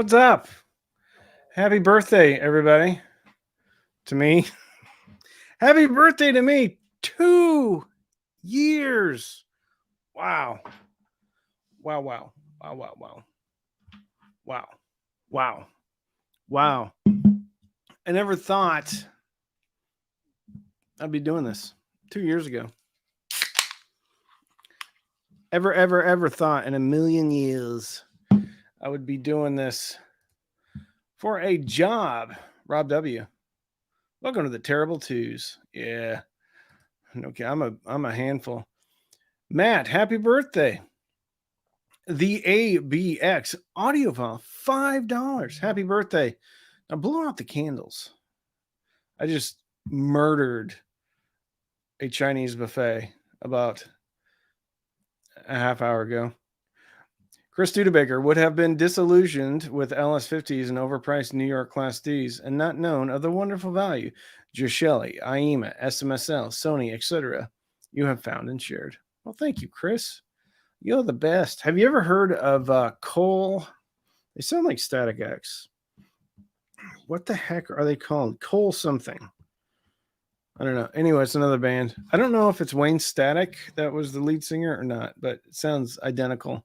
what's up? Happy birthday, everybody. To me. Happy birthday to me. 2 years. Wow. Wow, wow. Wow, wow, wow. Wow. Wow. Wow. I never thought I'd be doing this 2 years ago. Ever thought in a million years I would be doing this for a job. Rob W. Welcome to the Terrible Twos. Yeah. Okay, I'm a handful. Matt, happy birthday. The ABX audio file, $5. Happy birthday. Now blow out the candles. I just murdered a Chinese buffet about a half hour ago. Chris Studebaker would have been disillusioned with LS50s and overpriced New York Class Ds and not known of the wonderful value Gishelli, IEMA, SMSL, Sony, etc. you have found and shared. Well, thank you, Chris. You're the best. Have you ever heard of Cole? They sound like Static X. What the heck are they called? Cole something. I don't know. Anyway, it's another band. I don't know if it's Wayne Static that was the lead singer or not, but it sounds identical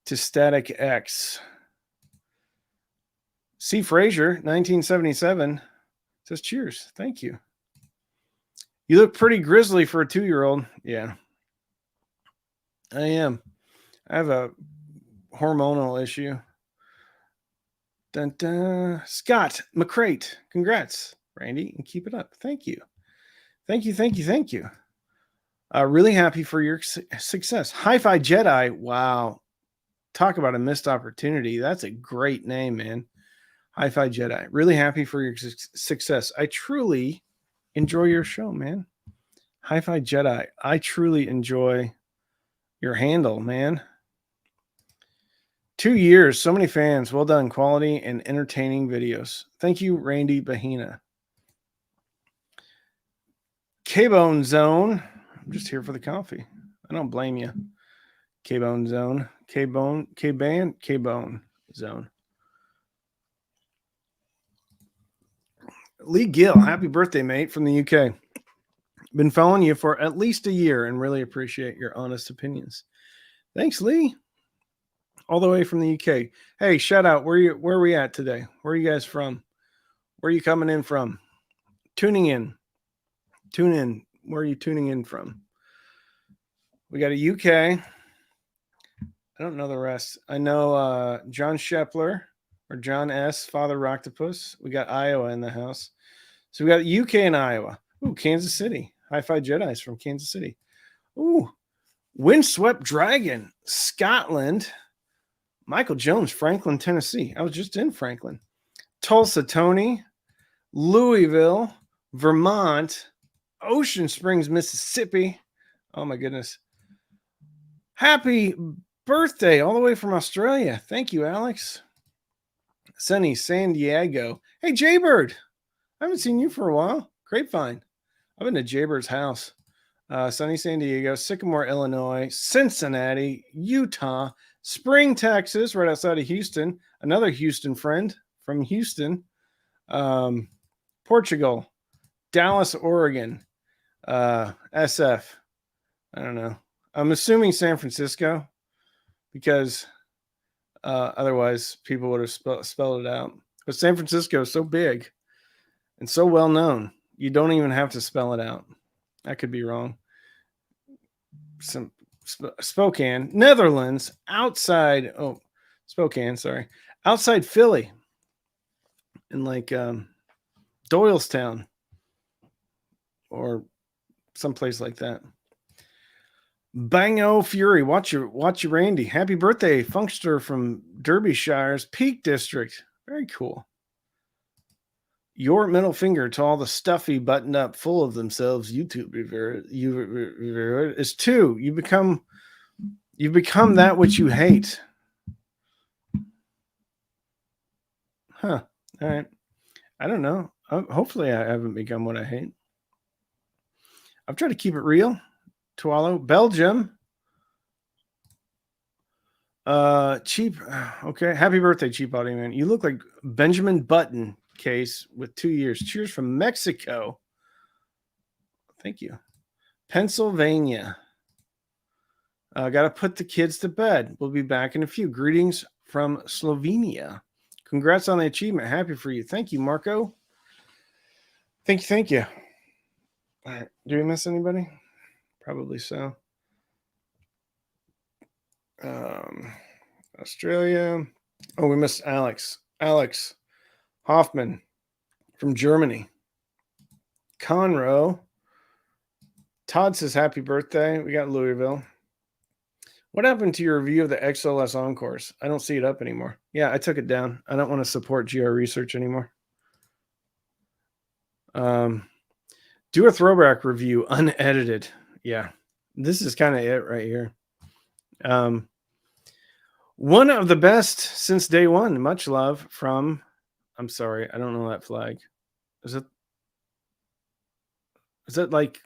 to Static X. C. Frazier, 1977, says cheers. Thank you. You look pretty grizzly for a 2-year-old. Yeah, I am. I have a hormonal issue. Dun, dun. Scott McCrate, congrats, Randy, and keep it up. Thank you. Thank you. Really happy for your success. Hi-Fi Jedi, wow. Talk about a missed opportunity. That's a great name, man. Hi-Fi Jedi. Really happy for your success. I truly enjoy your show, man. Hi-Fi Jedi. I truly enjoy your handle, man. 2 years, so many fans. Well done. Quality and entertaining videos. Thank you, Randy Bahina. K-Bone Zone. I'm just here for the coffee. I don't blame you. K-Bone Zone. K-Bone Zone. Lee Gill, happy birthday, mate, from the UK. Been following you for at least a year and really appreciate your honest opinions. Thanks, Lee. All the way from the UK. Hey, shout out. Where are we at today? Where are you guys from? Where are you coming in from? Tuning in. Tune in. Where are you tuning in from? We got a UK. I don't know the rest. I know John Shepler or John S. Father Rocktopus. We got Iowa in the house. So we got UK and Iowa. Ooh, Kansas City. Hi-Fi Jedi's from Kansas City. Ooh, Windswept Dragon, Scotland. Michael Jones, Franklin, Tennessee. I was just in Franklin. Tulsa, Tony. Louisville, Vermont. Ocean Springs, Mississippi. Oh, my goodness. Happy birthday all the way from Australia. Thank you, Alex. Sunny San Diego. Hey, Jaybird. I haven't seen you for a while. Grapevine. I've been to Jaybird's house. Sunny San Diego, Sycamore, Illinois, Cincinnati, Utah, Spring, Texas, right outside of Houston. Another Houston friend from Houston. Portugal, Dallas, Oregon, SF. I don't know. I'm assuming San Francisco because otherwise people would have spelled it out. But San Francisco is so big and so well known. You don't even have to spell it out. I could be wrong. Spokane, Netherlands, outside. Oh, Spokane, sorry. Outside Philly. In like Doylestown or someplace like that. Bango Fury, watch your Randy. Happy birthday, Funkster from Derbyshire's Peak District. Very cool. Your middle finger to all the stuffy buttoned up full of themselves YouTube reviewer is 2. You become that which you hate. Huh. All right. I don't know. Hopefully I haven't become what I hate. I've tried to keep it real. Tualo, Belgium. Cheap. Okay. Happy birthday, Cheap Audio Man. You look like Benjamin Button case with 2 years. Cheers from Mexico. Thank you. Pennsylvania. Got to put the kids to bed. We'll be back in a few. Greetings from Slovenia. Congrats on the achievement. Happy for you. Thank you, Marco. Thank you. Thank you. All right. Do we miss anybody? Probably so. Australia. Oh, we missed Alex. Alex Hoffman from Germany. Conroe. Todd says happy birthday. We got Louisville. What happened to your review of the XLS Encores? I don't see it up anymore. Yeah, I took it down. I don't want to support GR Research anymore. Do a throwback review unedited. Yeah, this is kind of it right here. One of the best since day one. Much love from, I'm sorry, I don't know that flag. Is that like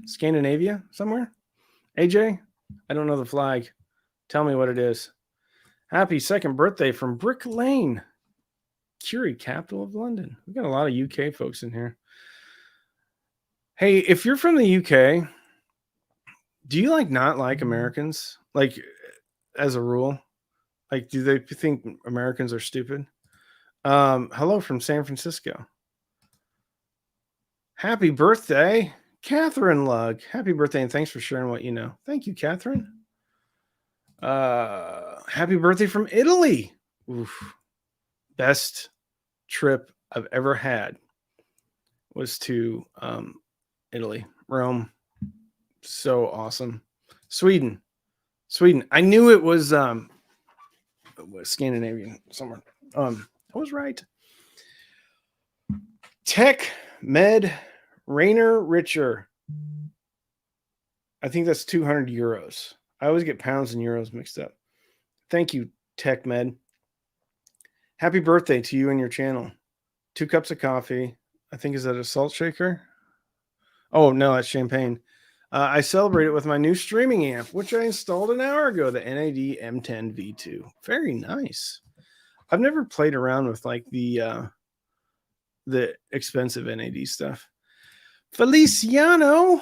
Scandinavia somewhere? AJ? I don't know the flag. Tell me what it is. Happy second birthday from Brick Lane, Curie, capital of London. We got a lot of UK folks in here. Hey, if you're from the UK, do you not like Americans? Like, as a rule? Like, do they think Americans are stupid? Hello from San Francisco. Happy birthday, Catherine Lug. Happy birthday, and thanks for sharing what you know. Thank you, Catherine. Happy birthday from Italy. Oof. Best trip I've ever had was to Italy, Rome. So awesome. Sweden. I knew it was Scandinavian somewhere. I was right. Tech Med Rainer Richer. I think that's 200 euros. I always get pounds and euros mixed up. Thank you, Tech Med. Happy birthday to you and your channel. 2 cups of coffee. I think, is that a salt shaker? Oh, no, that's champagne. I celebrate it with my new streaming amp, which I installed an hour ago, the NAD M10 V2. Very nice. I've never played around with the expensive NAD stuff. Feliciano,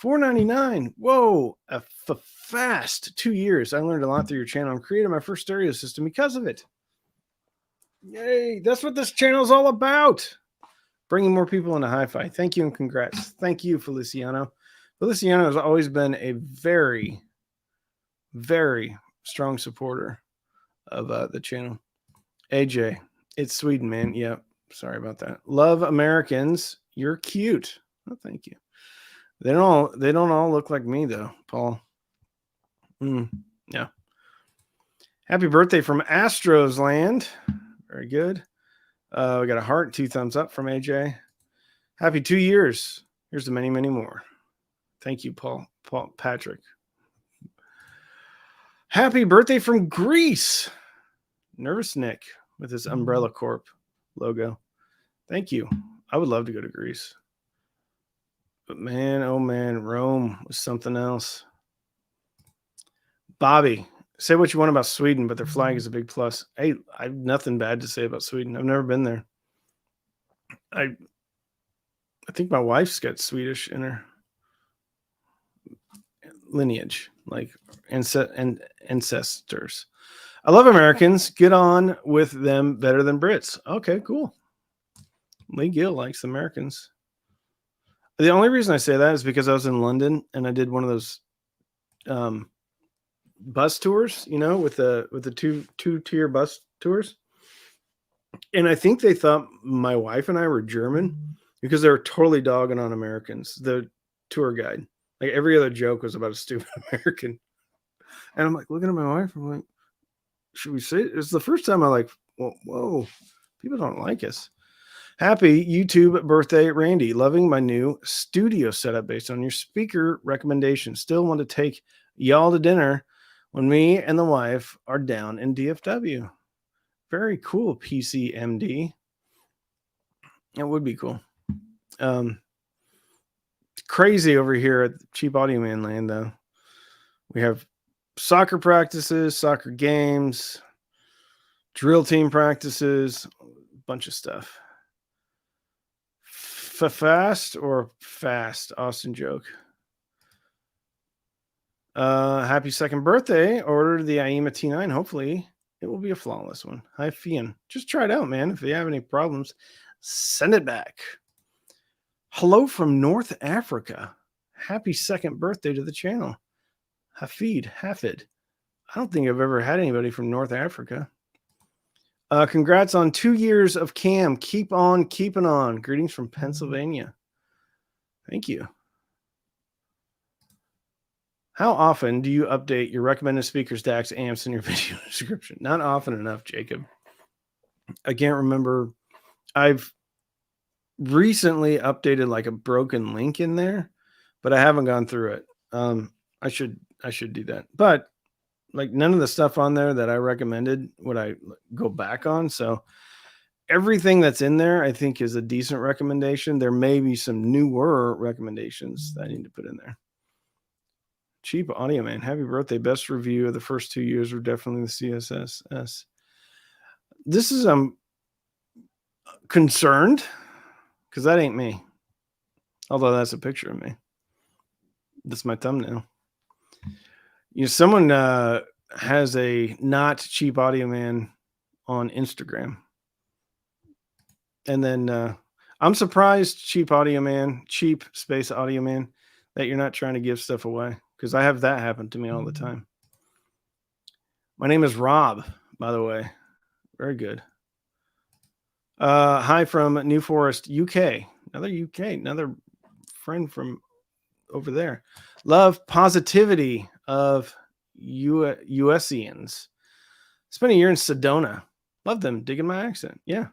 $4.99. Whoa, a fast 2 years. I learned a lot through your channel. I'm creating my first stereo system because of it. Yay, that's what this channel is all about. Bringing more people into hi-fi. Thank you and congrats. Thank you, Feliciano. Feliciano has always been a very, very strong supporter of the channel. AJ, it's Sweden, man. Yep. Sorry about that. Love Americans. You're cute. Oh, thank you. They don't all look like me though, Paul. Yeah. Happy birthday from Astros Land. Very good. We got a heart, 2 thumbs up from AJ. Happy 2 years. Here's to many, many more. Thank you, Paul Patrick. Happy birthday from Greece. Nervous Nick with his Umbrella Corp logo. Thank you. I would love to go to Greece. But man, oh man, Rome was something else. Bobby, say what you want about Sweden, but their flag is a big plus. Hey, I have nothing bad to say about Sweden. I've never been there. I think my wife's got Swedish in her lineage, like ancestors. I love Americans. Get on with them better than Brits. Okay, cool. Lee Gill likes Americans. The only reason I say that is because I was in London and I did one of those bus tours, with the two-tier bus tours. And I think they thought my wife and I were German because they were totally dogging on Americans. The tour guide, like every other joke was about a stupid American. And I'm like looking at my wife. I'm like, should we say it? It's the first time I like, whoa, people don't like us. Happy YouTube birthday, Randy. Loving my new studio setup based on your speaker recommendation. Still want to take y'all to dinner when me and the wife are down in DFW. Very cool, PCMD. It would be cool. Crazy over here at Cheap Audio Man Land, though. We have soccer practices, soccer games, drill team practices, a bunch of stuff. Fast or fast, Austin joke. Happy second birthday. Order the IEMA T9. Hopefully it will be a flawless one. Hi, Fian. Just try it out, man. If you have any problems, send it back. Hello from North Africa. Happy second birthday to the channel. Hafid. I don't think I've ever had anybody from North Africa. Congrats on 2 years of cam. Keep on keeping on. Greetings from Pennsylvania. Thank you. How often do you update your recommended speakers, DAX, amps in your video description? Not often enough, Jacob. I can't remember. I've recently updated like a broken link in there, but I haven't gone through it. I should do that. But like none of the stuff on there that I recommended would I go back on. So everything that's in there, I think, is a decent recommendation. There may be some newer recommendations that I need to put in there. Cheap Audio Man, happy birthday. Best review of the first 2 years were definitely the CSS. This is concerned because that ain't me. Although that's a picture of me. That's my thumbnail. You know, someone has a not Cheap Audio Man on Instagram. And then I'm surprised, Cheap Audio Man, Cheap Space Audio Man, that you're not trying to give stuff away. Because I have that happen to me all the time. My name is Rob, by the way. Very good. Hi from New Forest, UK. Another friend from over there. Love positivity of USians. Spent a year in Sedona. Love them. Digging my accent. Yeah.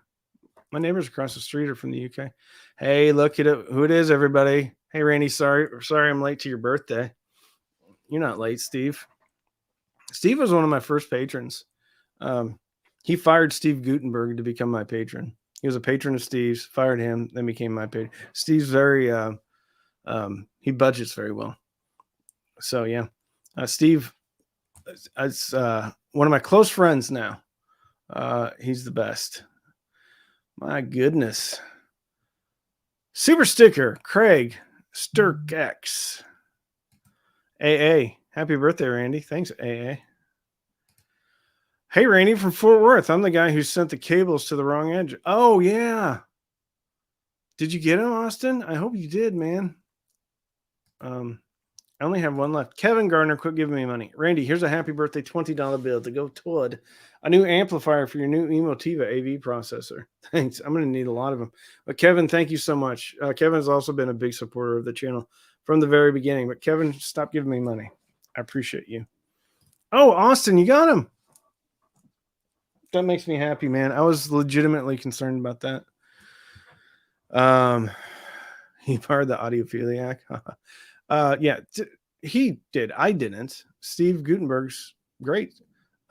My neighbors across the street are from the UK. Hey, look at it. Who it is, everybody. Hey, Randy. Sorry I'm late to your birthday. You're not late, Steve. Steve was one of my first patrons. He fired Steve Gutenberg to become my patron. He was a patron of Steve's, fired him, then became my patron. Steve's very, he budgets very well. So, yeah. Steve is one of my close friends now. He's the best. My goodness. Super sticker, Craig Sturkx. AA. Happy birthday, Randy. Thanks, AA. Hey, Randy from Fort Worth. I'm the guy who sent the cables to the wrong edge. Oh, yeah. Did you get him, Austin? I hope you did, man. I only have one left. Kevin Gardner, quit giving me money. Randy, here's a happy birthday $20 bill to go toward a new amplifier for your new Emotiva AV processor. Thanks. I'm going to need a lot of them. But Kevin, thank you so much. Kevin has also been a big supporter of the channel from the very beginning. But Kevin, stop giving me money. I appreciate you. Oh, Austin, you got him. That makes me happy, man. I was legitimately concerned about that. He fired the audiophiliac. Yeah, he did. I didn't. Steve Gutenberg's great.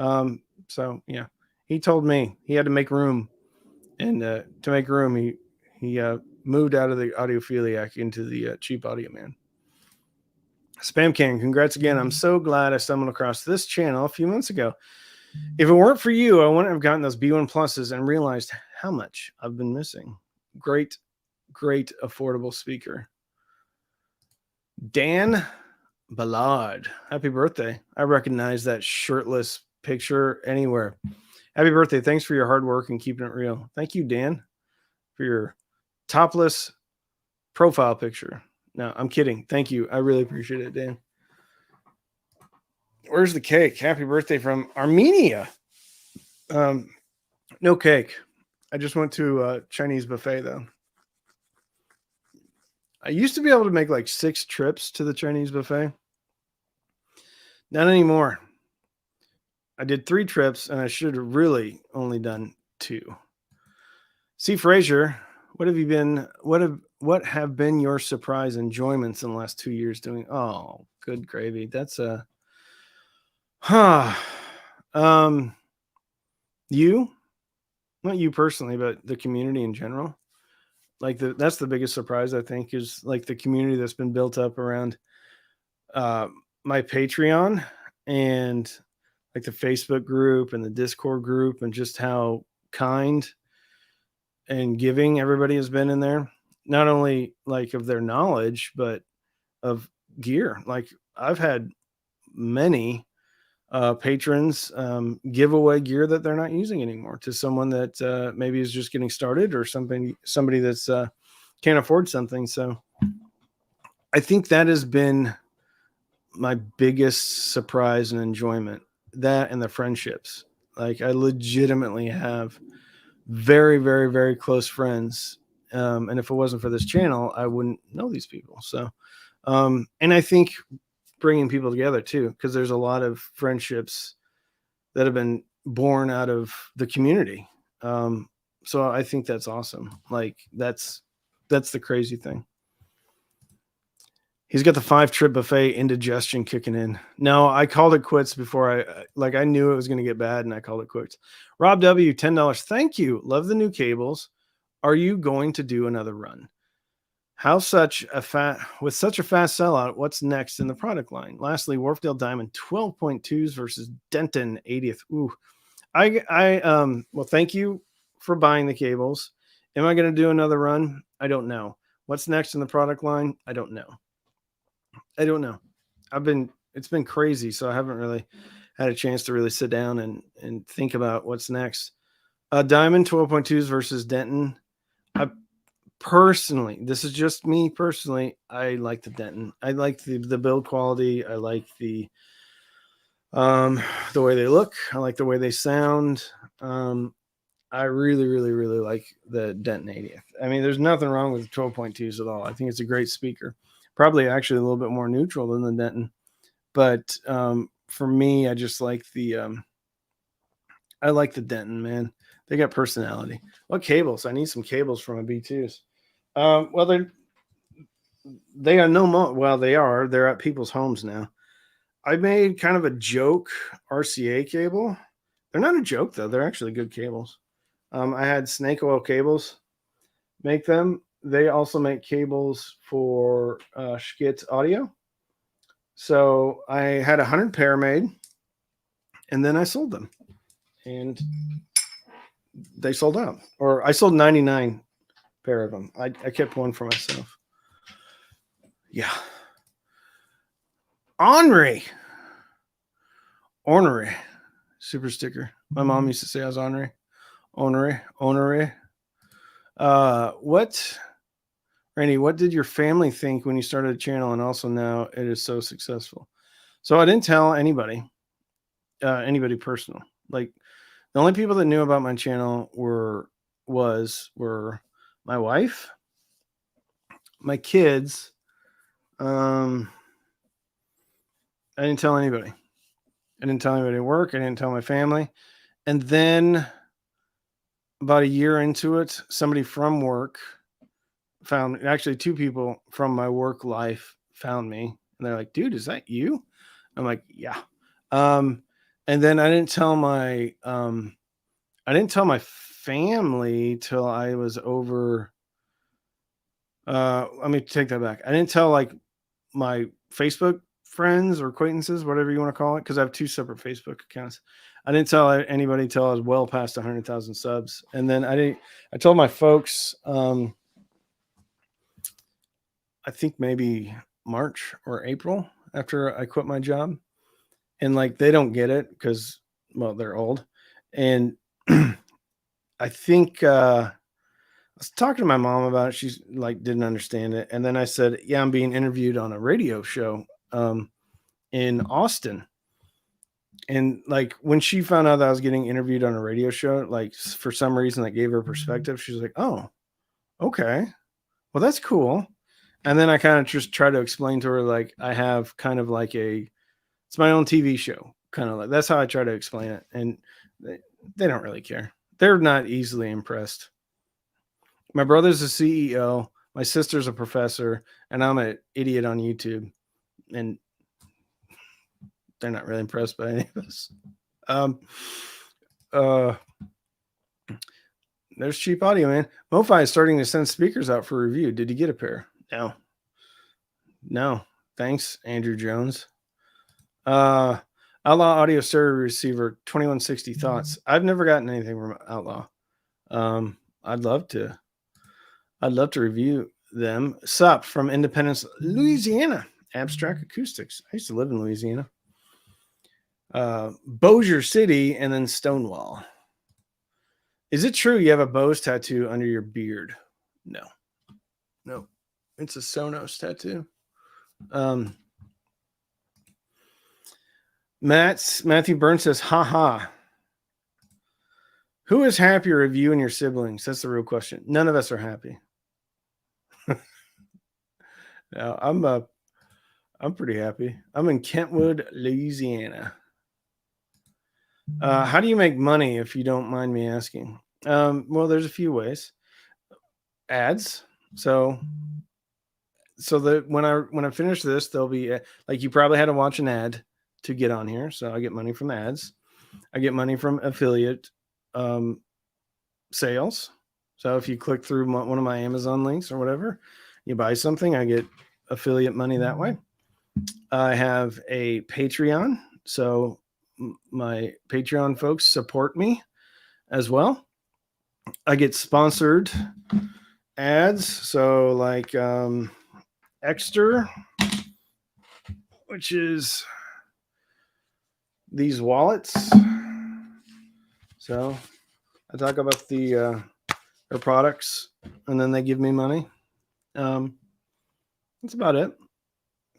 So yeah, he told me he had to make room, and to make room, he moved out of the audiophiliac into the Cheap Audio Man. Spam Can, congrats again. I'm so glad I stumbled across this channel a few months ago. If it weren't for you, I wouldn't have gotten those B1 pluses and realized how much I've been missing. Great affordable speaker. Dan Ballard, happy birthday. I recognize that shirtless picture anywhere. Happy birthday. Thanks for your hard work and keeping it real. Thank you, Dan, for your topless profile picture. No, I'm kidding. Thank you. I really appreciate it, Dan. Where's the cake? Happy birthday from Armenia. No cake. I just went to a Chinese buffet, though. I used to be able to make like 6 trips to the Chinese buffet. Not anymore. I did 3 trips, and I should have really only done 2. C. Frazier, what have been your surprise enjoyments in the last 2 years doing? Oh, good gravy. That's a you, not you personally, but the community in general. Like that's the biggest surprise, I think, is like the community that's been built up around my Patreon and like the Facebook group and the Discord group, and just how kind and giving everybody has been in there, not only like of their knowledge, but of gear. Like I've had many patrons give away gear that they're not using anymore to someone that maybe is just getting started, or somebody that's can't afford something. So I think that has been my biggest surprise and enjoyment, that and the friendships. Like I legitimately have very, very, very close friends. And if it wasn't for this channel, I wouldn't know these people. So, and I think bringing people together too, because there's a lot of friendships that have been born out of the community. So I think that's awesome. Like that's the crazy thing. He's got the 5-trip buffet indigestion kicking in. No, I called it quits before I knew it was going to get bad, and I called it quits. Rob W, $10. Thank you. Love the new cables. Are you going to do another run? With such a fast sellout, what's next in the product line? Lastly, Wharfdale Diamond 12.2s versus Denton 80th. Ooh, well, thank you for buying the cables. Am I going to do another run? I don't know. What's next in the product line? I don't know. It's been crazy, so I haven't really had a chance to really sit down and think about what's next. Diamond 12.2s versus Denton. Personally, this is just me personally, I like the Denton. I like the build quality. I like the way they look. I like the way they sound. I really, really, really like the Denton 80th. I mean, there's nothing wrong with the 12.2s at all. I think it's a great speaker. Probably actually a little bit more neutral than the Denton. But for me, I just like I like the Denton, man. They got personality. What cables? I need some cables for my B2s. Well, they are no more. Well, they are. They're at people's homes now. I made kind of a joke RCA cable. They're not a joke though. They're actually good cables. I had Snake Oil Cables make them. They also make cables for Schkit Audio. So I had 100 pair made, and then I sold them, and they sold out. Or I sold 99 pair of them. I kept one for myself. Yeah. Ornery. Super sticker. My mom used to say I was ornery. Randy, what did your family think when you started a channel, and also now it is so successful? So I didn't tell anybody personal. Like the only people that knew about my channel were my wife, my kids. I didn't tell anybody. I didn't tell anybody at work. I didn't tell my family. And then about a year into it, somebody from work actually 2 people from my work life found me, and they're like, dude, is that you? I'm like, yeah. And then I didn't tell my family till I was over. Let me take that back. I didn't tell like my Facebook friends or acquaintances, whatever you want to call it, because I have 2 separate Facebook accounts. I didn't tell anybody till I was well past 100,000 subs. And then I told my folks, I think maybe March or April after I quit my job. And like, they don't get it because, well, they're old. And I think, I was talking to my mom about it. She's like, didn't understand it. And then I said, yeah, I'm being interviewed on a radio show in Austin. And like, when she found out that I was getting interviewed on a radio show, like for some reason that gave her perspective. She was like, oh, okay, well, that's cool. And then I kind of just try to explain to her, like, I have kind of like it's my own TV show. Kind of like, that's how I try to explain it. And they don't really care. They're not easily impressed. My brother's a CEO. My sister's a professor, and I'm an idiot on YouTube. And they're not really impressed by any of us. There's cheap audio, man. MoFi is starting to send speakers out for review. Did you get a pair? No. Thanks, Andrew Jones. Outlaw audio stereo receiver 2160 thoughts. I've never gotten anything from Outlaw. I'd love to review them. Sup from Independence, Louisiana. Abstract Acoustics. I used to live in Louisiana. Bossier City and then Stonewall. Is it true you have a Bose tattoo under your beard? No. It's a Sonos tattoo. Matthew Burns says, haha. Who is happier of you and your siblings? That's the real question. None of us are happy. No, I'm pretty happy. I'm in Kentwood, Louisiana. How do you make money, if you don't mind me asking? Well, there's a few ways. Ads. So that when I finish this, there'll be like, you probably had to watch an ad to get on here. So I get money from ads. I get money from affiliate sales. So if you click through one of my Amazon links or whatever, you buy something, I get affiliate money that way. I have a Patreon. So my Patreon folks support me as well. I get sponsored ads. So like Exter, which is these wallets. So I talk about their products, and then they give me money. That's about it.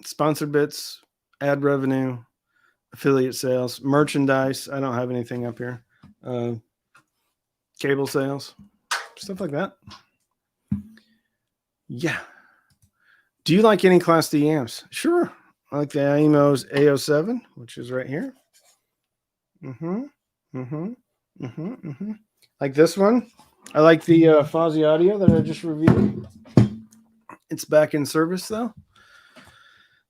Sponsored bits, ad revenue, affiliate sales, merchandise. I don't have anything up here. Cable sales, stuff like that. Yeah. Do you like any Class D amps? Sure. I like the IEMO's A07, which is right here. Like this one. I like the Fozzy Audio that I just reviewed. It's back in service, though.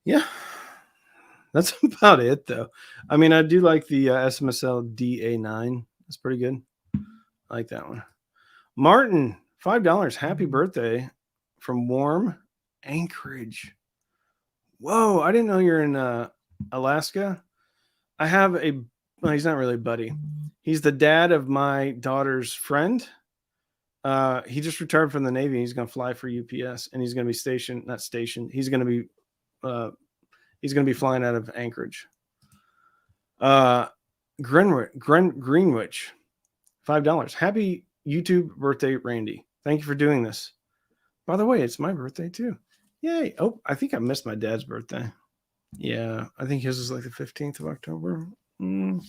Yeah. That's about it, though. I mean, I do like the SMSL DA9. That's pretty good. I like that one. Martin, $5. Happy birthday from warm Anchorage. Whoa, I didn't know you're in Alaska. I have well, he's not really a buddy. He's the dad of my daughter's friend. He just retired from the Navy. He's going to fly for UPS, and he's going to be not stationed. He's going to be flying out of Anchorage. Greenwich, $5. Happy YouTube birthday, Randy. Thank you for doing this. By the way, it's my birthday too. Yay. Oh, I think I missed my dad's birthday. Yeah, I think his is like the 15th of October. What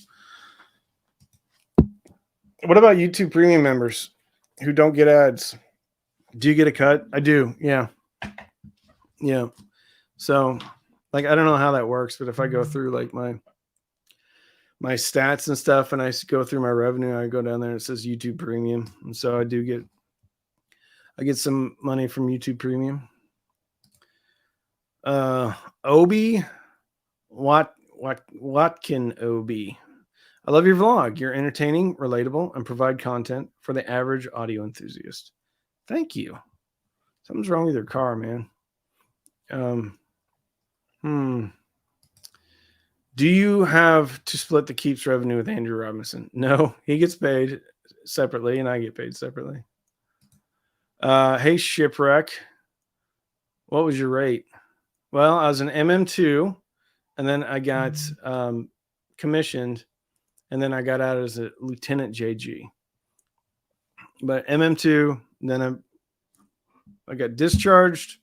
about YouTube Premium members who don't get ads? Do you get a cut? I do. Yeah. So, like, I don't know how that works, but if I go through like my stats and stuff, and I go through my revenue, I go down there and it says YouTube Premium, and so I get some money from YouTube Premium. Obi, Watkin Obi. I love your vlog. You're entertaining, relatable, and provide content for the average audio enthusiast. Thank you. Something's wrong with your car, man. Do you have to split the Keeps revenue with Andrew Robinson? No, he gets paid separately, and I get paid separately. Hey, Shipwreck. What was your rate? Well, I was an MM2, and then I got commissioned, and then I got out as a Lieutenant JG. But MM2, then I got discharged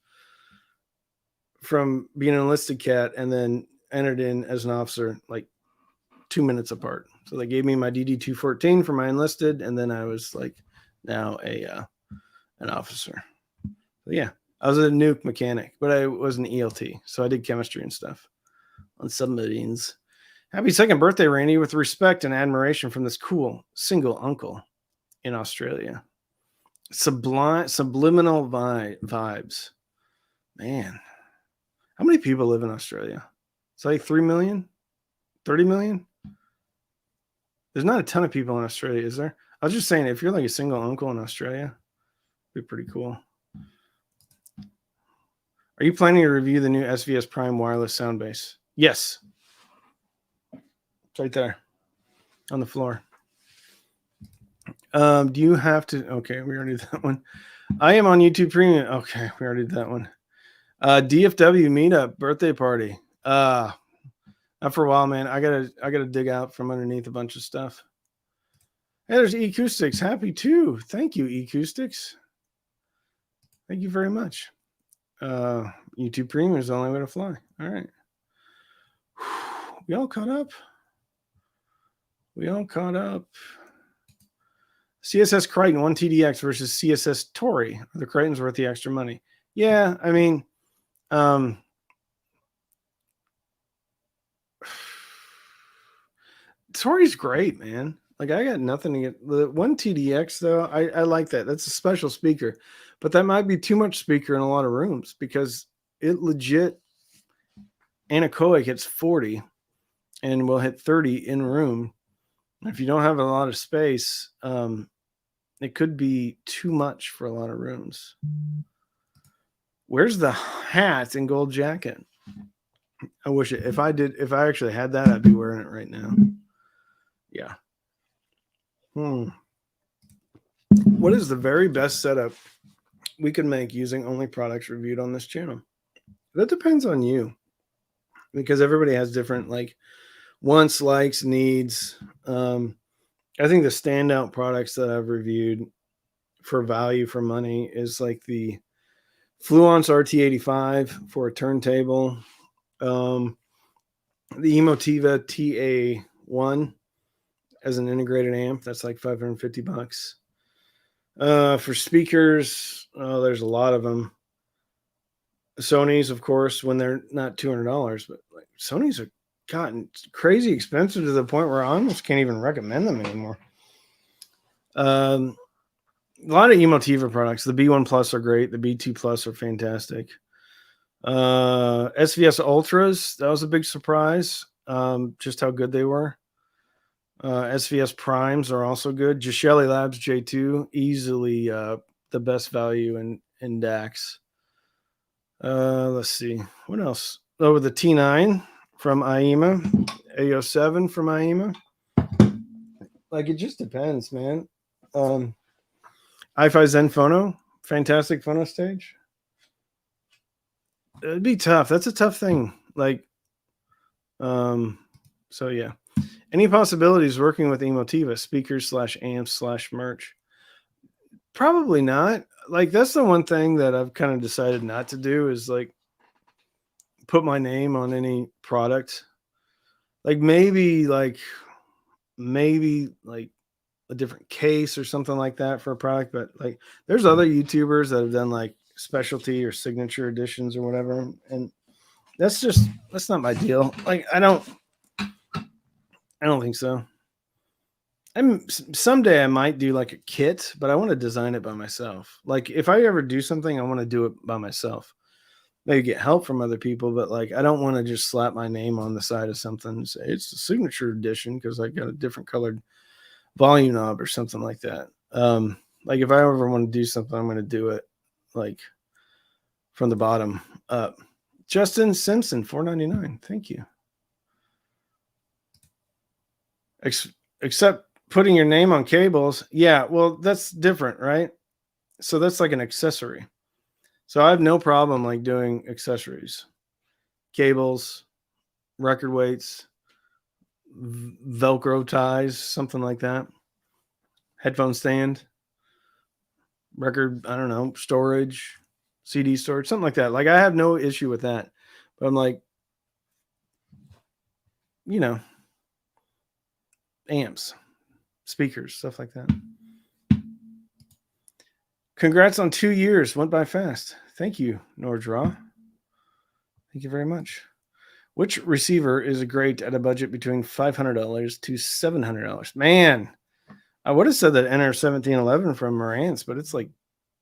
from being an enlisted cat, and then entered in as an officer like 2 minutes apart. So they gave me my DD-214 for my enlisted, and then I was like now an officer. So yeah, I was a nuke mechanic, but I was an ELT, so I did chemistry and stuff on submarines. Happy second birthday, Randy, with respect and admiration from this cool single uncle in Australia. Subliminal vibes. Man, how many people live in Australia? It's like 3 million, 30 million. There's not a ton of people in Australia, is there? I was just saying, if you're like a single uncle in Australia, it'd be pretty cool. Are you planning to review the new SVS Prime wireless sound base? Yes. It's right there on the floor. Do you have to? Okay, we already did that one. I am on YouTube Premium. Okay, we already did that one. DFW meetup birthday party. Not for a while, man. I gotta dig out from underneath a bunch of stuff. Hey, there's Acoustics. Happy too. Thank you, Acoustics. Thank you very much. YouTube Premium is the only way to fly. All right. We all caught up. CSS Crichton 1 TDX versus CSS Tory. The Crichton's worth the extra money. Yeah, I mean, Tory's great, man. Like, I got nothing to get. The 1 TDX, though, I like that. That's a special speaker. But that might be too much speaker in a lot of rooms because it legit, anechoic hits 40 and will hit 30 in room. If you don't have a lot of space, it could be too much for a lot of rooms. Where's the hat and gold jacket? I wish it. If I actually had that, I'd be wearing it right now. Yeah. What is the very best setup we could make using only products reviewed on this channel? That depends on you, because everybody has different wants, likes, needs. I think the standout products that I've reviewed for value for money is like the Fluence RT85 for a turntable, the Emotiva TA1 as an integrated amp. That's like $550. For speakers, there's a lot of them. Sony's, of course, when they're not $200, but like Sony's are gotten crazy expensive to the point where I almost can't even recommend them anymore. A lot of Emotiva products. The B1 Plus are great. The B2 Plus are fantastic. SVS Ultras, that was a big surprise. Just how good they were. SVS Primes are also good. Gishelli Labs J2, easily the best value in DAX. Let's see. What else? Oh, the T9 from IEMA. AO7 from IEMA. Like, it just depends, man. iFi Zenfono, fantastic phono stage. It'd be tough. That's a tough thing. So yeah. Any possibilities working with Emotiva speakers /amps /merch? Probably not. Like, that's the one thing that I've kind of decided not to do is like put my name on any product. Like maybe a different case or something like that for a product, but like there's other YouTubers that have done like specialty or signature editions or whatever, and that's not my deal. Like I don't think so. Someday I might do like a kit, but I want to design it by myself. Like if I ever do something, I want to do it by myself. Maybe get help from other people, but like I don't want to just slap my name on the side of something and say it's the signature edition because I got a different colored volume knob or something like that. Like if I ever want to do something, I'm going to do it like from the bottom up. Justin Simpson, $4.99. Thank you. Except putting your name on cables. Yeah, well, that's different, right? So that's like an accessory. So I have no problem like doing accessories, cables, record weights, Velcro ties, something like that. Headphone stand, record, I don't know, storage, CD storage, something like that. Like I have no issue with that. But I'm like, amps, speakers, stuff like that. Congrats on 2 years. Went by fast. Thank you, Nordraw. Thank you very much. Which receiver is great at a budget between $500 to $700? Man, I would have said that NR1711 from Marantz, but it's like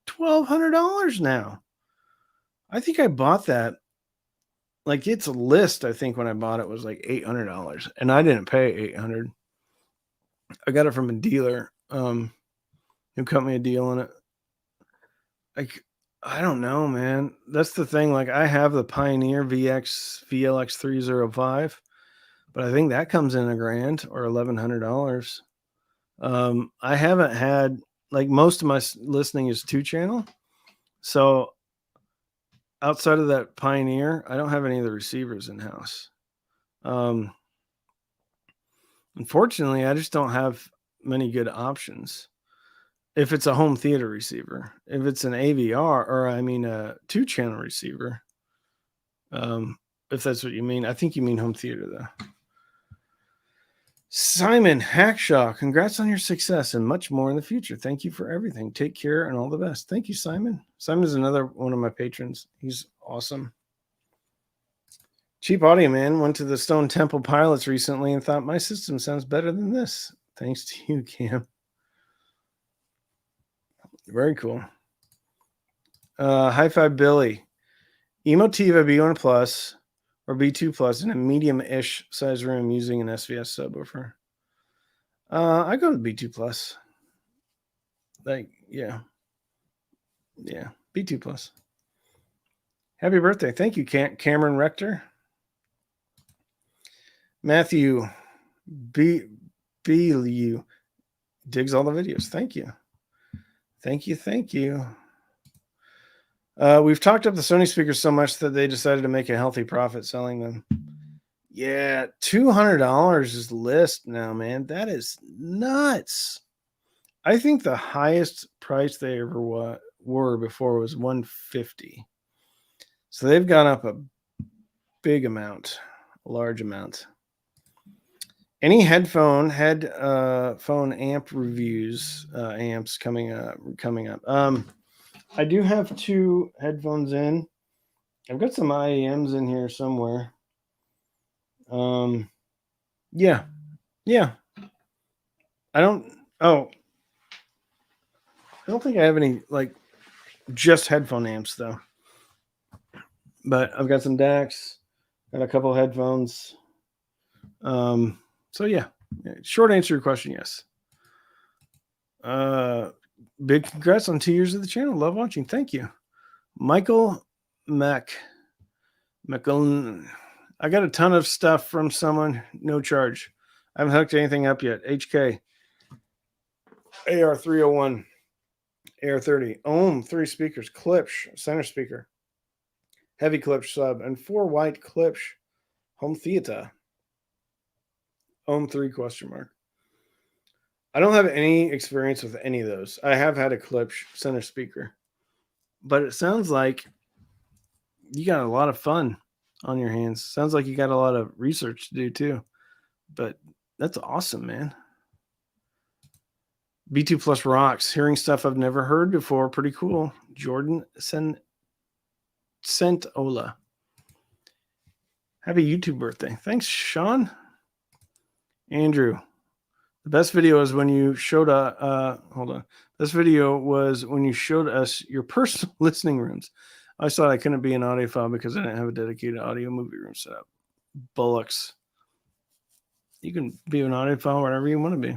$1,200 now. I think I bought that. Like its list, I think when I bought it was like $800, and I didn't pay $800. I got it from a dealer who cut me a deal on it. Like, I don't know, man. That's the thing. Like, I have the Pioneer VLX 305, but I think that comes in $1,000 or $1,100. I haven't had, like, most of my listening is 2-channel. So outside of that Pioneer, I don't have any of the receivers in house. Unfortunately, I just don't have many good options. If it's a home theater receiver, if it's an AVR, or I mean a 2-channel receiver, if that's what you mean. I think you mean home theater though. Simon Hackshaw, congrats on your success and much more in the future. Thank you for everything. Take care and all the best. Thank you, Simon. Simon is another one of my patrons. He's awesome. Cheap Audio Man went to the Stone Temple Pilots recently and thought my system sounds better than this. Thanks to you, Cam. Very cool. High Five Billy. Emotiva B1 Plus or B2 Plus in a medium-ish size room using an SVS subwoofer. I go to B2 Plus. Like, yeah, B2 Plus. Happy birthday! Thank you, Cameron Rector. Matthew B. you digs all the videos. Thank you. We've talked up the Sony speakers so much that they decided to make a healthy profit selling them. Yeah, $200 is list now, man. That is nuts. I think the highest price they ever were before was $150. So they've gone up a big amount, a large amount. Any phone amp reviews, amps coming up. I do have 2 headphones in. I've got some IAMs in here somewhere. Yeah. I don't think I have any like just headphone amps though. But I've got some DACs, got a couple of headphones. So yeah, short answer to your question, yes. Big congrats on 2 years of the channel. Love watching. Thank you. Michael McEln. I got a ton of stuff from someone, no charge. I haven't hooked anything up yet. HK. AR301. AR30. Ohm, 3 speakers. Klipsch, center speaker. Heavy Klipsch sub. And 4 white Klipsch home theater. Ohm 3 question mark. I don't have any experience with any of those. I have had a Klipsch center speaker. But it sounds like you got a lot of fun on your hands. Sounds like you got a lot of research to do too. But that's awesome, man. B2 Plus rocks. Hearing stuff I've never heard before. Pretty cool. Jordan Sentola. Happy YouTube birthday. Thanks, Sean. Andrew. The best video is when you showed This video was when you showed us your personal listening rooms. I thought I couldn't be an audiophile because I didn't have a dedicated audio movie room set up. Bullocks. You can be an audiophile wherever you want to be.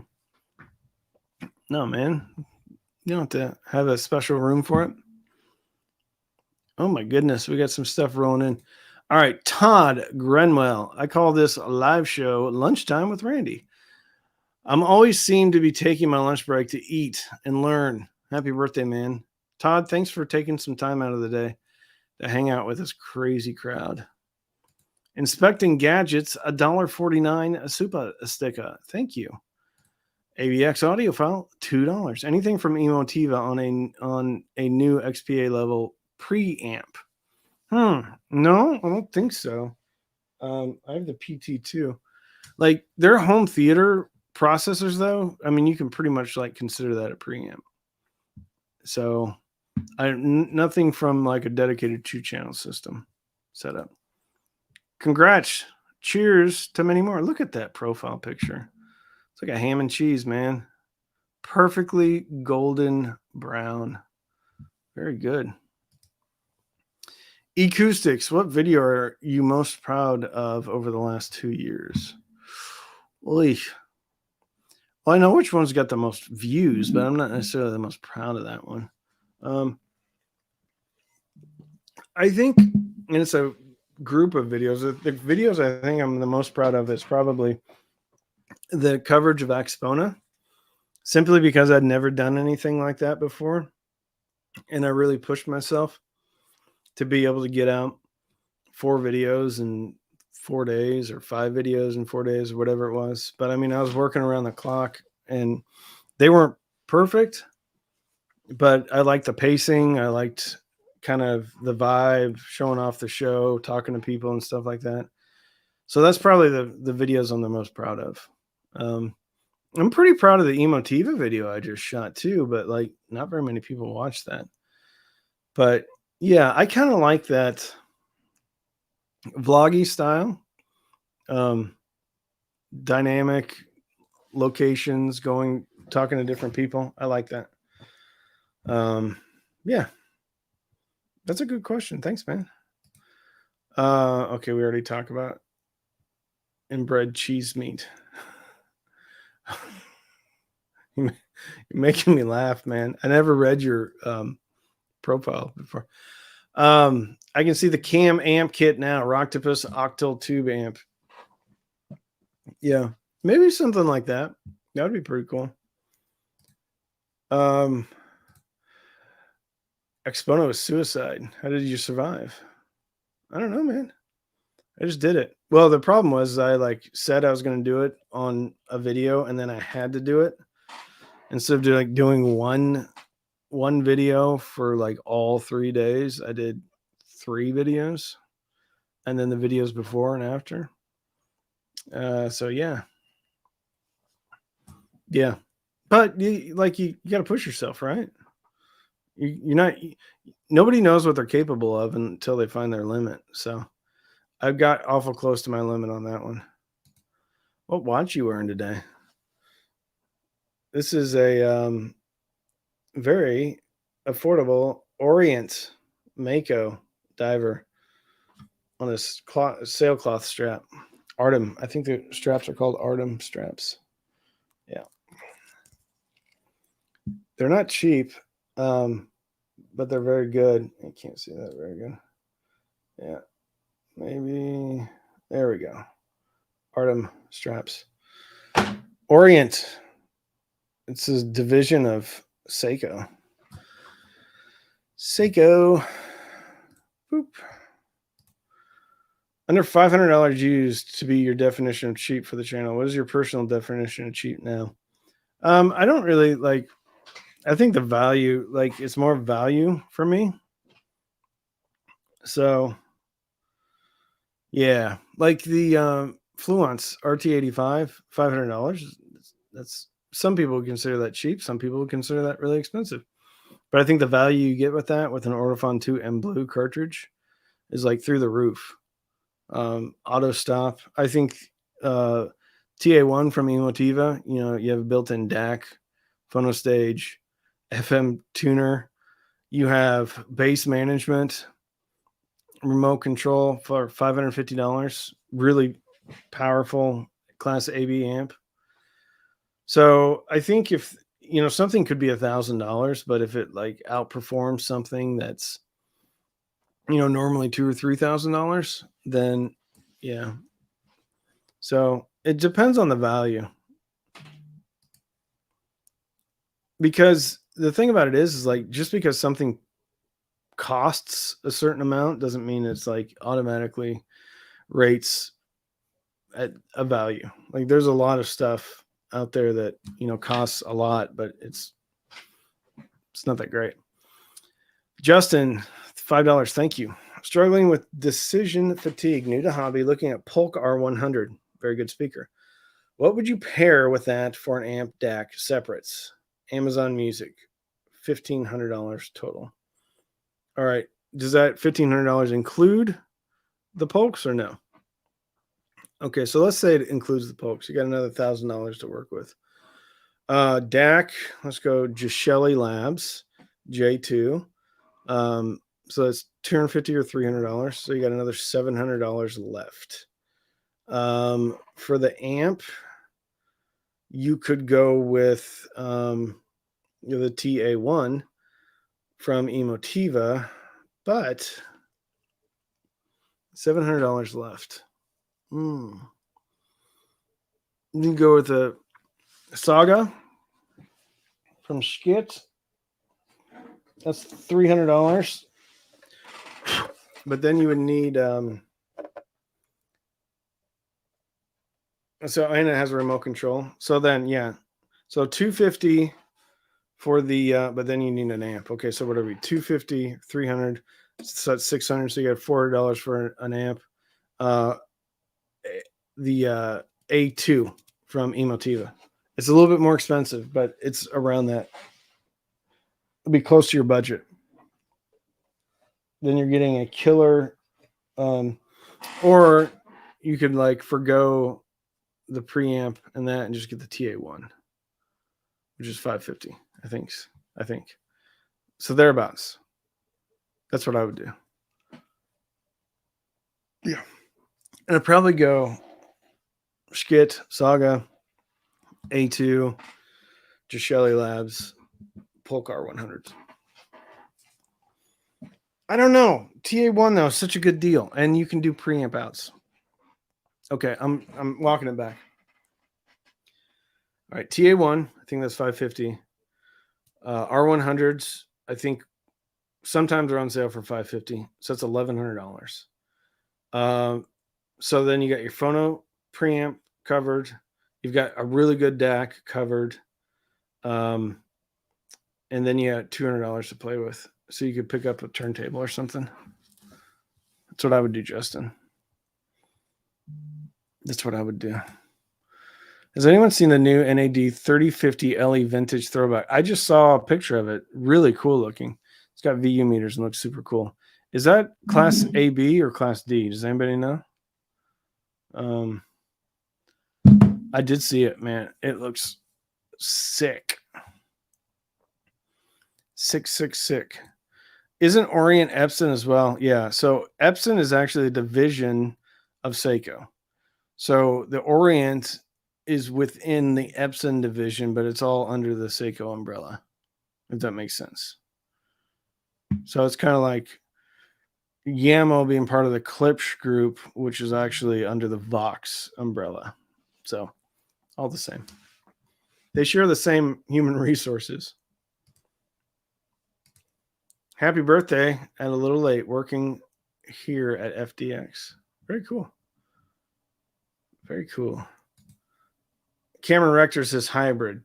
No, man. You don't have to have a special room for it. Oh, my goodness. We got some stuff rolling in. All right. Todd Grenwell. I call this a live show, Lunchtime with Randy. I'm always seem to be taking my lunch break to eat and learn. Happy birthday, man. Todd, thanks for taking some time out of the day to hang out with this crazy crowd. Inspecting gadgets, $1.49 a super sticker. Thank you. AVX audiophile, $2. Anything from Emotiva on a new XPA level preamp? No, I don't think so. I have the PT2. Like their home theater processors, though. I mean, you can pretty much like consider that a preamp. So, nothing from like a dedicated 2-channel system setup. Congrats. Cheers to many more. Look at that profile picture. It's like a ham and cheese, man. Perfectly golden brown. Very good. Acoustics. What video are you most proud of over the last 2 years? Well, I know which one's got the most views, but I'm not necessarily the most proud of that one. I think, and it's a group of videos. The videos I think I'm the most proud of is probably the coverage of Axpona, simply because I'd never done anything like that before. And I really pushed myself to be able to get out 4 videos in 4 days or 5 videos in 4 days or whatever it was. But I mean, I was working around the clock and they weren't perfect, but I liked the pacing. I liked kind of the vibe, showing off the show, talking to people and stuff like that. So that's probably the videos I'm the most proud of. I'm pretty proud of the Emotiva video I just shot too, but like not very many people watch that. But yeah, I kind of like that vloggy style. Dynamic locations, talking to different people. I like that. Yeah, that's a good question. Thanks, man. Okay, we already talked about inbred cheese meat. You're making me laugh, man. I never read your profile before. I can see the cam amp kit now. Rocktopus octal tube amp. Yeah, maybe something like that. That would be pretty cool. Expono was suicide. How did you survive? I don't know, man. I just did it. Well, the problem was I like said I was going to do it on a video, and then I had to do it instead of doing one video for like all 3 days. I did 3 videos, and then the videos before and after. So yeah, but you got to push yourself, right? You're not. Nobody knows what they're capable of until they find their limit. So I've got awful close to my limit on that one. What watch you wearing today? This is a very affordable Orient Mako diver on this sailcloth strap. Artem. I think the straps are called Artem straps. Yeah. They're not cheap, but they're very good. I can't see that very good. Yeah. Maybe. There we go. Artem straps. Orient. It's a division of Seiko. Seiko. Boop. Under $500 used to be your definition of cheap for the channel. What is your personal definition of cheap now? I don't really like. I think the value, like, it's more value for me. So, yeah, like the Fluence RT85, $500. That's, some people would consider that cheap. Some people would consider that really expensive. But I think the value you get with that, with an Ortofon 2 M Blue cartridge, is like through the roof. Auto stop. I think TA1 from Emotiva, you have a built-in DAC, phono stage, FM tuner. You have bass management, remote control for $550. Really powerful Class AB amp. So I think if something could be $1,000, but if it like outperforms something that's normally $2,000 or $3,000, then yeah. So it depends on the value, because the thing about it is like, just because something costs a certain amount doesn't mean it's like automatically rates at a value. Like there's a lot of stuff out there that costs a lot, but it's not that great. Justin, $5. Thank you. Struggling with decision fatigue, new to hobby, looking at Polk R100. Very good speaker. What would you pair with that for an amp DAC separates? Amazon Music, $1,500 total. All right. Does that $1,500 include the Polks or no? Okay, so let's say it includes the Polks. You got another $1,000 to work with. DAC, let's go Gishelli Labs, J2. So that's $250 or $300. So you got another $700 left. For the amp, you could go with the TA1 from Emotiva, but $700 left. You can go with a Saga from Skit. That's $300. But then you would need so, and it has a remote control. So then, yeah. So $250 for the but then you need an amp. Okay, so what are we? $250, $300, so that's $600. So you got $400 for an amp. The A2 from Emotiva. It's a little bit more expensive, but it's around that. It'll be close to your budget. Then you're getting a killer, or you could like forgo the preamp and that and just get the TA1, which is $550. I think. So thereabouts. That's what I would do. Yeah. And I'd probably go Skit, Saga, A2, just Shelly Labs, Polkar 100s. I don't know. TA1 though is such a good deal, and you can do preamp outs. Okay, I'm walking it back. All right, TA1, I think that's $550. R100s, I think sometimes they're on sale for $550, so that's $1,100. So then you got your phono preamp covered. You've got a really good DAC covered. And then you got $200 to play with. So you could pick up a turntable or something. That's what I would do, Justin. That's what I would do. Has anyone seen the new NAD 3050 LE vintage throwback? I just saw a picture of it. Really cool looking. It's got VU meters and looks super cool. Is that class AB or class D? Does anybody know? I did see it, man. It looks sick. Sick. Isn't Orient Epson as well? Yeah. So Epson is actually a division of Seiko. So the Orient is within the Epson division, but it's all under the Seiko umbrella, if that makes sense. So it's kind of like Yamo being part of the Klipsch group, which is actually under the Vox umbrella. So all the same. They share the same human resources. Happy birthday at a little late, working here at FDX. Very cool. Very cool. Cameron Rector says hybrid.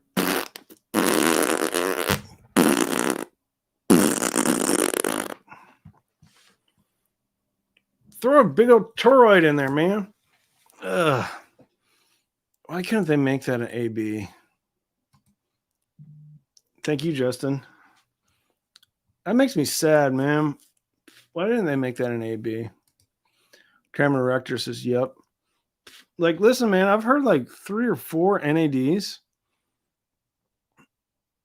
Throw a big old toroid in there, man. Ugh. Why couldn't they make that an AB? Thank you, Justin. That makes me sad, man. Why didn't they make that an AB? Cameron Rector says, yep. Like, listen, man, I've heard like 3 or 4 NADs.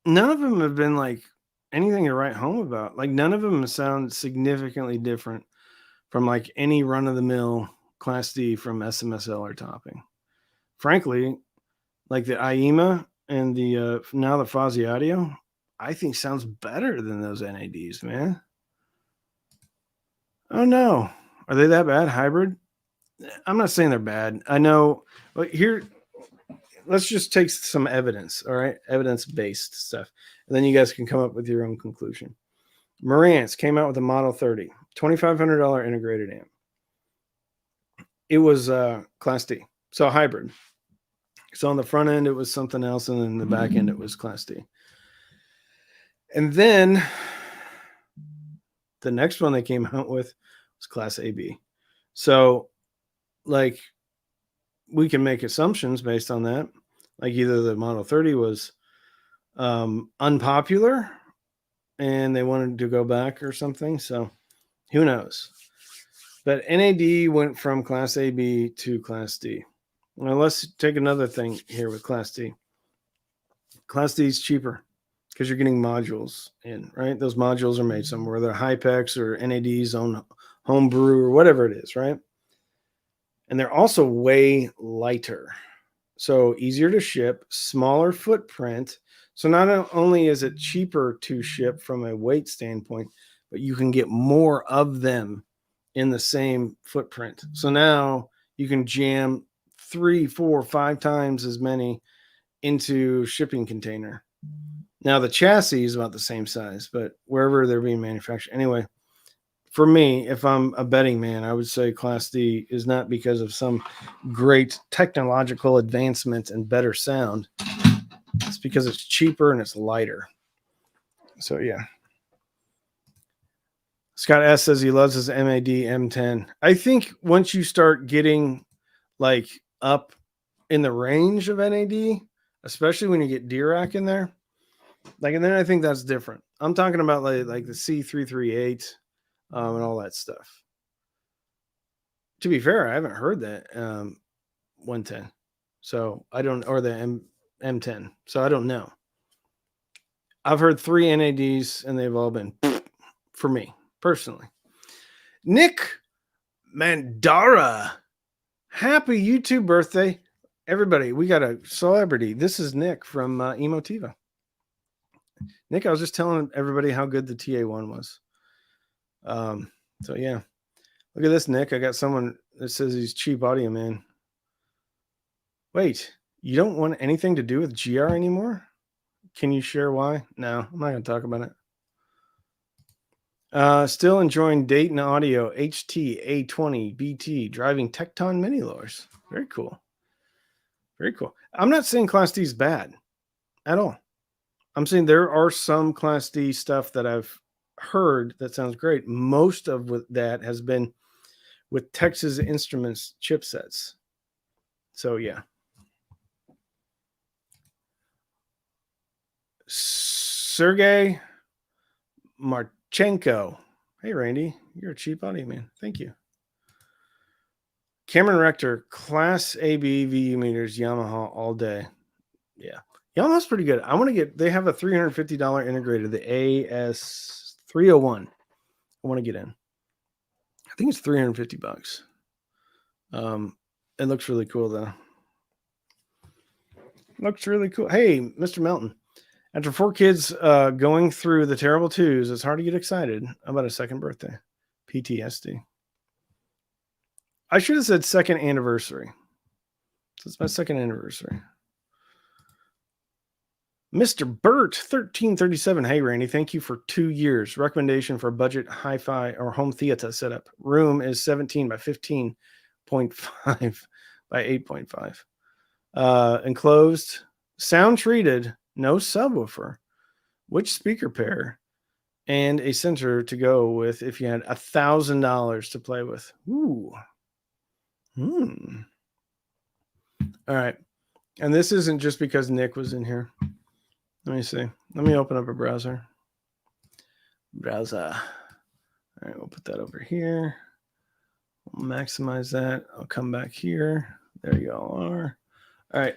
None of them have been like anything to write home about. Like, none of them sound significantly different from like any run-of-the-mill Class D from SMSL or Topping. Frankly, like the IEMA and the now the Fozzy Audio, I think sounds better than those NADs, man. Oh no, are they that bad? Hybrid? I'm not saying they're bad. I know, but here, let's just take some evidence, all right? Evidence-based stuff. And then you guys can come up with your own conclusion. Marantz came out with a Model 30, $2,500 integrated amp. It was Class D, so hybrid. So on the front end, it was something else, and then the back end, it was Class D. And then the next one they came out with was Class AB. So, like, we can make assumptions based on that. Like, either the Model 30 was unpopular and they wanted to go back or something. So, who knows? But NAD went from Class AB to Class D. Now, let's take another thing here with Class D. Class D is cheaper because you're getting modules in, right? Those modules are made somewhere. They're Hypex or NAD's own homebrew or whatever it is, right? And they're also way lighter. So easier to ship, smaller footprint. So not only is it cheaper to ship from a weight standpoint, but you can get more of them in the same footprint. So now you can jam 3, 4, 5 times as many into shipping container. Now the chassis is about the same size, but wherever they're being manufactured. Anyway, for me, if I'm a betting man, I would say Class D is not because of some great technological advancement and better sound. It's because it's cheaper and it's lighter. So yeah. Scott S says he loves his MAD M10. I think once you start getting like up in the range of NAD, especially when you get D-Rack in there, like, and then I think that's different. I'm talking about like the C338 and all that stuff. To be fair, I haven't heard that 110, so I don't, or the M10, so I don't know. I've heard 3 NADs and they've all been for me personally. Nick Mandara, happy YouTube birthday. Everybody, we got a celebrity. This is Nick from Emotiva. Nick, I was just telling everybody how good the TA1 was. So yeah, look at this, Nick. I got someone that says he's cheap audio, man. Wait, you don't want anything to do with GR anymore? Can you share why? No, I'm not going to talk about it. Still enjoying Dayton Audio HT A20 BT driving Tecton mini lowers. Very cool. Very cool. I'm not saying Class D is bad at all. I'm saying there are some Class D stuff that I've heard that sounds great. Most of that has been with Texas Instruments chipsets. So yeah. Sergey Marchenko. Hey, Randy, you're a cheap audio man. Thank you. Cameron Rector, Class AB VU meters, Yamaha all day. Yeah. Yamaha's pretty good. I want to get, they have a $350 integrator, the AS301. I want to get in. I think it's $350. It looks really cool though. Looks really cool. Hey, Mr. Melton. After 4 kids going through the terrible twos, it's hard to get excited about a second birthday. PTSD. I should have said second anniversary. So it's my second anniversary. Mr. Burt, 1337. Hey, Randy, thank you for 2 years. Recommendation for a budget hi-fi or home theater setup. Room is 17 by 15.5 by 8.5. Enclosed, sound treated, no subwoofer. Which speaker pair and a center to go with if you had $1,000 to play with? Ooh. All right. And this isn't just because Nick was in here. Let me see. Let me open up a browser. Browser. All right, we'll put that over here. We'll maximize that. I'll come back here. There you all are. All right.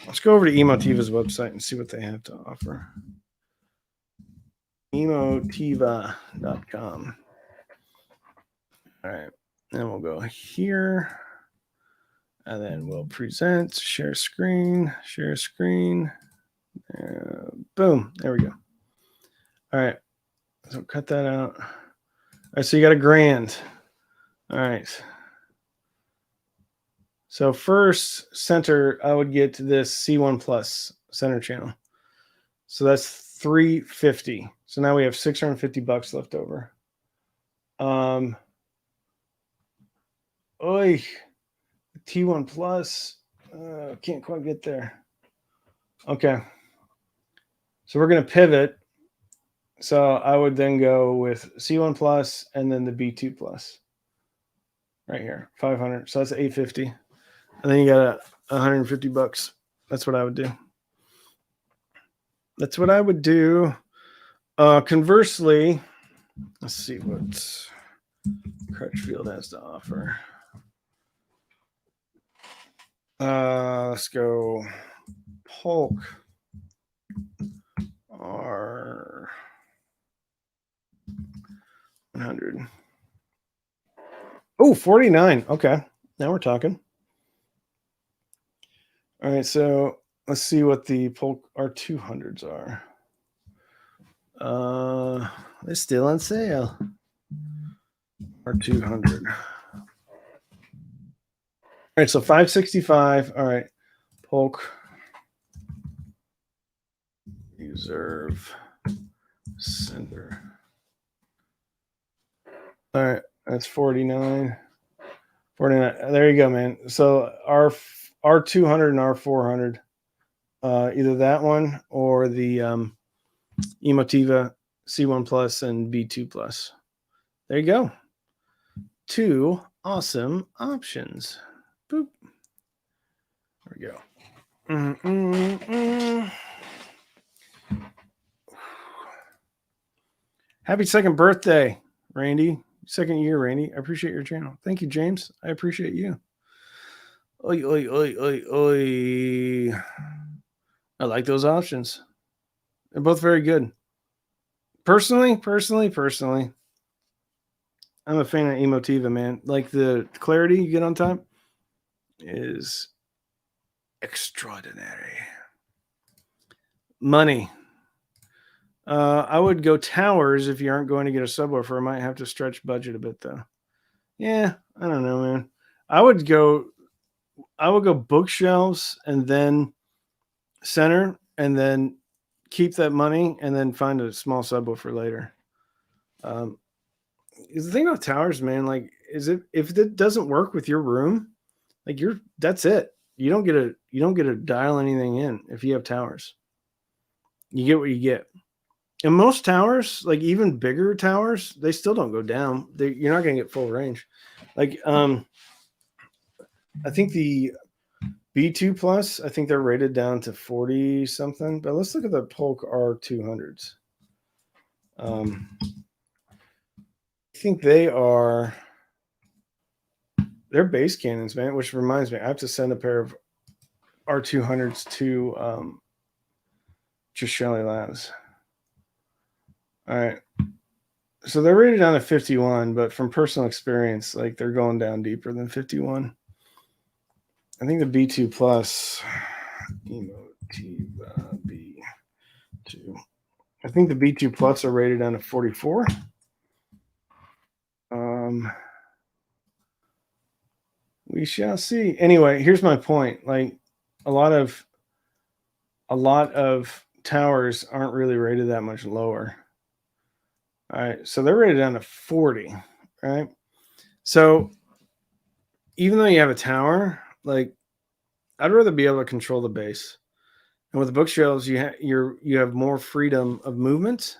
Let's go over to Emotiva's website and see what they have to offer. Emotiva.com. All right. Then we'll go here. And then we'll present, share screen. Boom. There we go. All right. So cut that out. All right. So you got $1,000. All right. So first center, I would get this C1 Plus center channel. So that's $350. So now we have $650 left over. T1 Plus. Can't quite get there. Okay. So we're going to pivot. So I would then go with C1 Plus and then the B2 Plus. Right here, 500. So that's 850. And then you got $150. That's what I would do. That's what I would do. Conversely, let's see what Crutchfield has to offer. Let's go Polk R 100. Oh, 49. Okay. Now we're talking. All right. So let's see what the Polk R200s are. They're still on sale. R200. All right, so 565. All right, Polk Reserve Center. All right, that's 49. 49. There you go, man. So R200 and R400, either that one or the Emotiva C1 Plus and B2 Plus. There you go. 2 awesome options. Boop. There we go. Happy second birthday, Randy. Second year, Randy. I appreciate your channel. Thank you, James. I appreciate you. Oi, oi, oi, oi, oi. I like those options. They're both very good. Personally, I'm a fan of Emotiva, man. Like the clarity you get on top is extraordinary. Money. I would go towers if you aren't going to get a subwoofer. I might have to stretch budget a bit though. Yeah, I don't know, man. I would go bookshelves and then center and then keep that money and then find a small subwoofer later. The thing about towers, man, like if it doesn't work with your room, like that's it. You don't get to dial anything in if you have towers. You get what you get. And most towers, like even bigger towers, they still don't go down. You're not going to get full range. Like I think the B2 Plus, I think they're rated down to 40 something. But let's look at the Polk R200s. I think they're base cannons, man. Which reminds me, I have to send a pair of R200s to Shelley Labs. All right. So they're rated down to 51, but from personal experience, like they're going down deeper than 51. I think the B2 Plus, Emotiva B2. I think the B2 Plus are rated down to 44. We shall see. Anyway, here's my point. Like a lot of towers aren't really rated that much lower. All right, so they're rated down to 40, right? So even though you have a tower, like I'd rather be able to control the base. And with the bookshelves, you have more freedom of movement.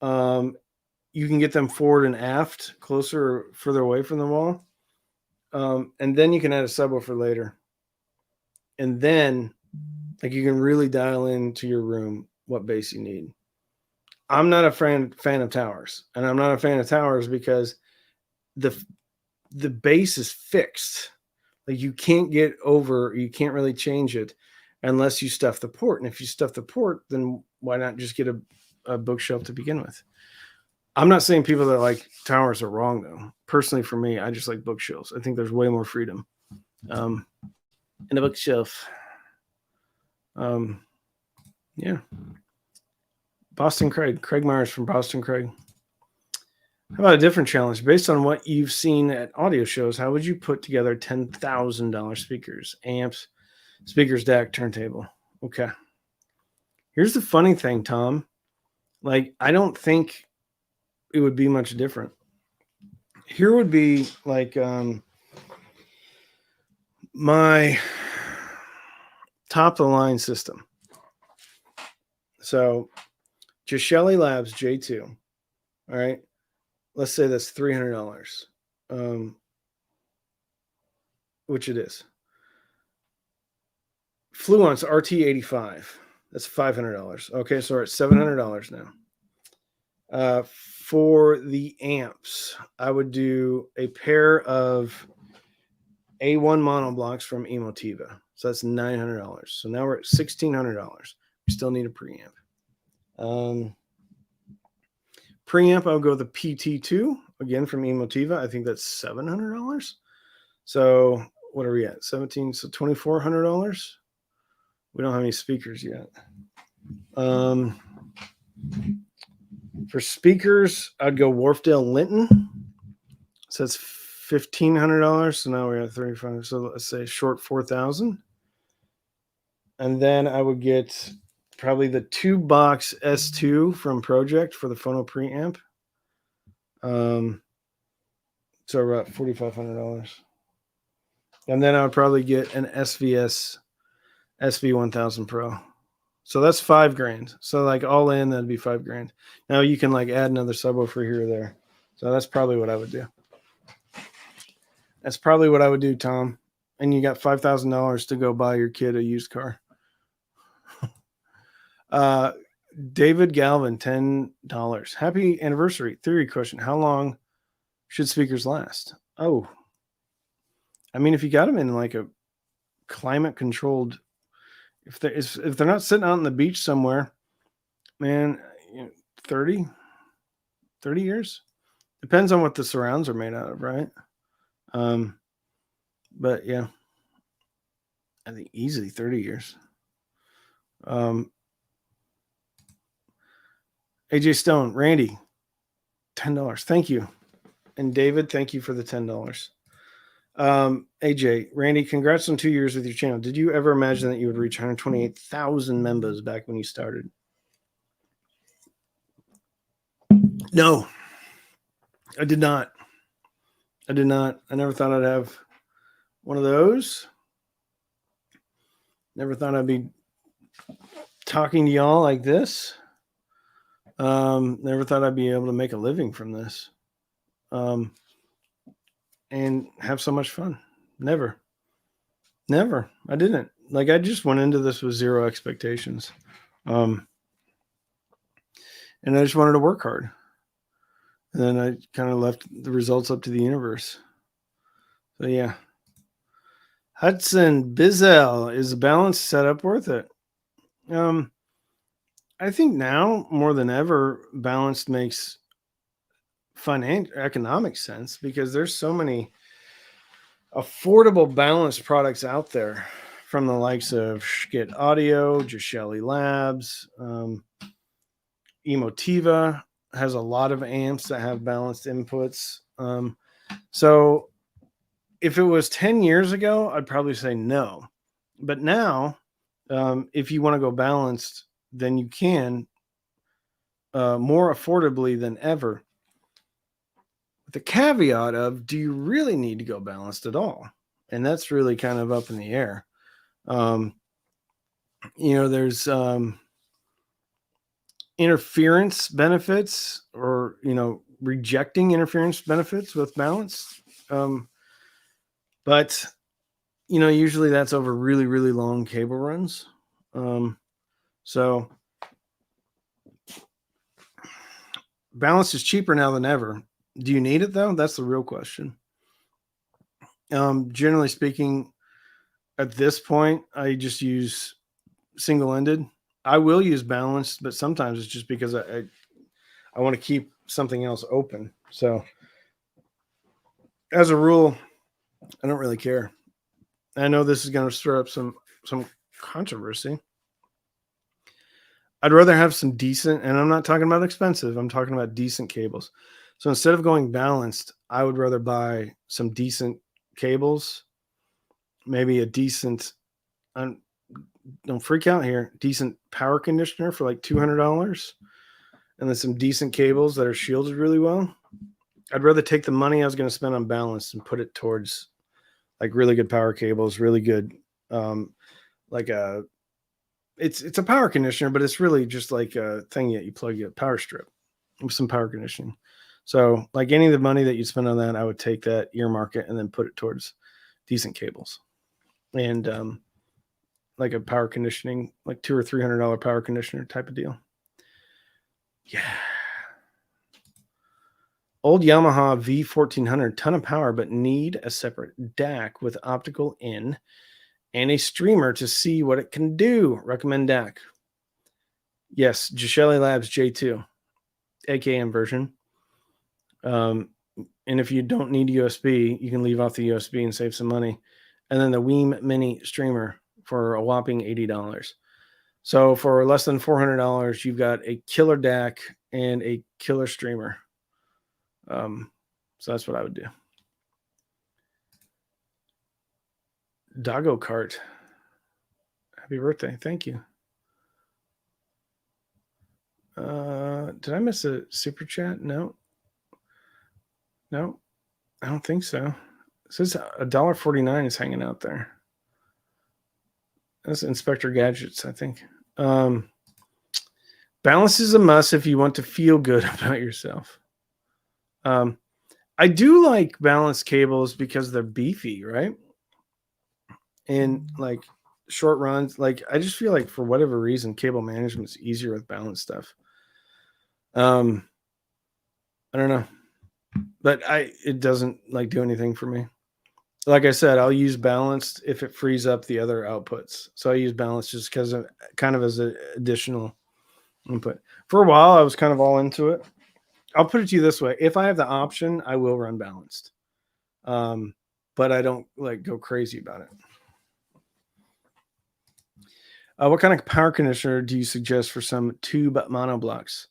You can get them forward and aft, closer or further away from the wall. And then you can add a subwoofer later. And then like you can really dial into your room what bass you need. I'm not a fan of towers. And I'm not a fan of towers because the bass is fixed. Like you can't really change it unless you stuff the port. And if you stuff the port, then why not just get a bookshelf to begin with? I'm not saying people that like towers are wrong though. Personally, for me, I just like bookshelves. I think there's way more freedom in a bookshelf. Yeah. Boston Craig Myers from Boston Craig. How about a different challenge? Based on what you've seen at audio shows, how would you put together $10,000 speakers, amps, speakers, DAC, turntable? Okay. Here's the funny thing, Tom. Like, I don't think it would be much different. Here would be like my top of the line system. So just Shelley Labs J2. All right. Let's say that's $300. Which it is. Fluence RT85. That's $500. Okay, so we're at $700 now. For the amps, I would do a pair of A1 monoblocks from Emotiva. So that's $900. So now we're at $1,600. We still need a preamp. Preamp, I'll go with the PT2 again from Emotiva. I think that's $700. So what are we at? 17, so $2,400. We don't have any speakers yet. For speakers, I'd go Wharfdale Linton. So that's $1,500. So now we're at 35. So let's say short 4,000. And then I would get probably the 2-box S2 from Project for the phono preamp. So we're at $4,500. And then I would probably get an SVS SV1000 Pro. So that's $5,000. So like all in, that'd be $5,000. Now you can like add another subwoofer here or there. So that's probably what I would do. That's probably what I would do, Tom. And you got $5,000 to go buy your kid a used car. David Galvin, $10. Happy anniversary. Theory question. How long should speakers last? Oh, I mean, if you got them in like a climate controlled, if they're not sitting out on the beach somewhere, man, 30 years. Depends on what the surrounds are made out of, right? But yeah, I think easily 30 years. AJ Stone, Randy, $10. Thank you. And David, thank you for the $10. AJ, Randy, congrats on 2 years with your channel. Did you ever imagine that you would reach 128,000 members back when you started? No, I did not. I never thought I'd have one of those. Never thought I'd be talking to y'all like this. Never thought I'd be able to make a living from this. And have so much fun. Never. I didn't. Like, I just went into this with zero expectations. And I just wanted to work hard. And then I kind of left the results up to the universe. So yeah. Hudson Bizel, is a balanced setup worth it? I think now more than ever, balanced makes economic sense because there's so many affordable balanced products out there from the likes of Skit Audio, Gishelli Labs, Emotiva has a lot of amps that have balanced inputs. So if it was 10 years ago, I'd probably say no. But now, if you want to go balanced, then you can more affordably than ever. With the caveat of, do you really need to go balanced at all? And that's really kind of up in the air. There's interference benefits or, rejecting interference benefits with balance. But, usually that's over really, really long cable runs. So balance is cheaper now than ever. Do you need it though? That's the real question. Generally speaking, at this point, I just use single-ended. I will use balanced, but sometimes it's just because I want to keep something else open. So as a rule, I don't really care. I know this is going to stir up some controversy. I'd rather have some decent, and I'm not talking about expensive, I'm talking about decent cables. So instead of going balanced, I would rather buy some decent cables, maybe a decent, don't freak out here, decent power conditioner for like $200, and then some decent cables that are shielded really well. I'd rather take the money I was going to spend on balanced and put it towards like really good power cables, really good, it's a power conditioner, but it's really just like a thing that you plug a power strip with some power conditioning. So like any of the money that you spend on that, I would take that, earmark it, and then put it towards decent cables. And like a power conditioning, like $200 or $300 power conditioner type of deal. Yeah. Old Yamaha V1400, ton of power, but need a separate DAC with optical in and a streamer to see what it can do. Recommend DAC. Yes, Gishelli Labs J2, AKM version. And if you don't need USB, you can leave off the USB and save some money. And then the Weem Mini streamer for a whopping $80. So for less than $400, you've got a killer DAC and a killer streamer. So that's what I would do. Doggo Cart. Happy birthday. Thank you. Did I miss a super chat? No, I don't think so. It says $1.49 is hanging out there. That's Inspector Gadgets, I think. Balance is a must if you want to feel good about yourself. I do like balanced cables because they're beefy, right? And like short runs, like I just feel like for whatever reason, cable management's easier with balanced stuff. I don't know, but it doesn't like do anything for me. Like I said, I'll use balanced if it frees up the other outputs. So I use balanced just because of kind of as an additional input. For a while, I was kind of all into it. I'll put it to you this way: if I have the option, I will run balanced, but I don't like go crazy about it. What kind of power conditioner do you suggest for some tube monoblocks?